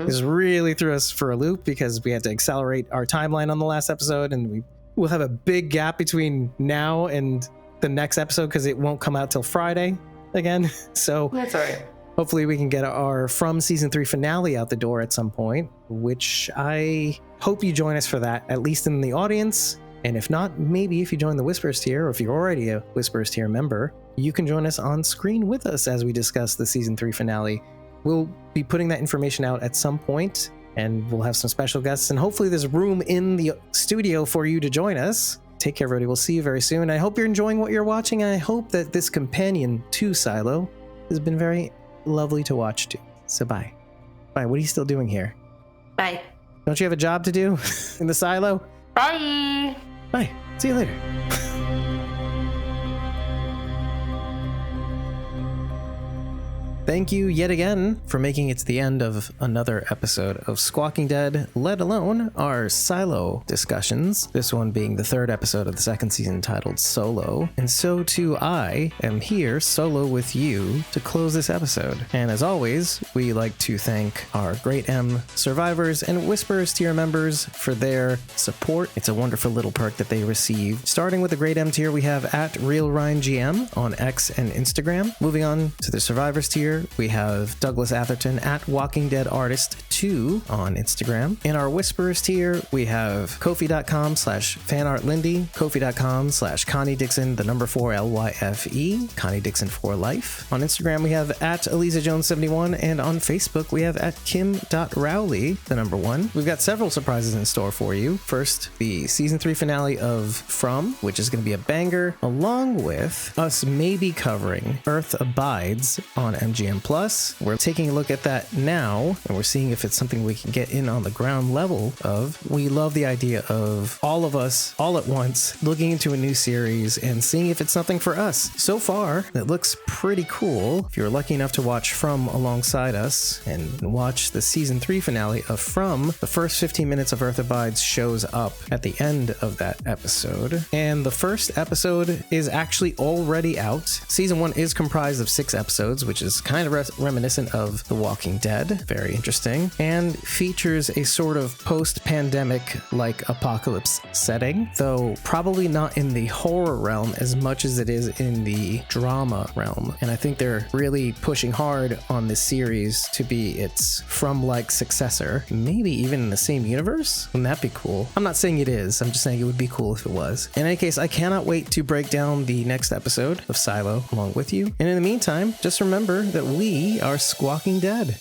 this really threw us for a loop because we had to accelerate our timeline on the last episode, and we'll have a big gap between now and the next episode because it won't come out till Friday again. So that's all right. Hopefully we can get our From Season 3 finale out the door at some point, which I hope you join us for that, at least in the audience. And if not, maybe if you join the Whispers tier, or if you're already a Whispers tier member, you can join us on screen with us as we discuss the Season 3 finale. We'll be putting that information out at some point, and we'll have some special guests, and hopefully there's room in the studio for you to join us. Take care, everybody. We'll see you very soon. I hope you're enjoying what you're watching, and I hope that this companion to Silo has been very lovely to watch too. So bye. Bye. What are you still doing here? Bye. Don't you have a job to do in the silo? Bye. Bye. See you later. Thank you yet again for making it to the end of another episode of Squawking Dead, let alone our Silo discussions, this one being the 3rd episode of the 2nd season titled Solo. And so too I am here solo with you to close this episode. And as always, we like to thank our Great M survivors and Whispers tier members for their support. It's a wonderful little perk that they receive. Starting with the Great M tier, we have at RealRyanGM on X and Instagram. Moving on to the survivors tier, we have Douglas Atherton at Walking Dead Artist 2 on Instagram. In our Whisperers tier, we have Ko-fi.com/fanartlindy, Ko-fi.com/Connie Dixon, the number 4 LYFE, Connie Dixon for life. On Instagram, we have at Eliza Jones 71, and on Facebook, we have at Kim.Rowley, the number 1. We've got several surprises in store for you. First, the season 3 finale of From, which is going to be a banger, along with us maybe covering Earth Abides on MGM Plus. We're taking a look at that now, and we're seeing if it's something we can get in on the ground level of. We love the idea of all of us, all at once, looking into a new series and seeing if it's something for us. So far, it looks pretty cool. If you're lucky enough to watch From alongside us and watch the season 3 finale of From, the first 15 minutes of Earth Abides shows up at the end of that episode. And the first episode is actually already out. Season 1 is comprised of 6 episodes, which is kind of reminiscent of The Walking Dead. Very interesting. And features a sort of post-pandemic like apocalypse setting, though probably not in the horror realm as much as it is in the drama realm. And I think they're really pushing hard on this series to be its From-like successor, maybe even in the same universe. Wouldn't that be cool? I'm not saying it is, I'm just saying it would be cool if it was. In any case, I cannot wait to break down the next episode of Silo along with you. And in the meantime, just remember that we are Squawking Dead.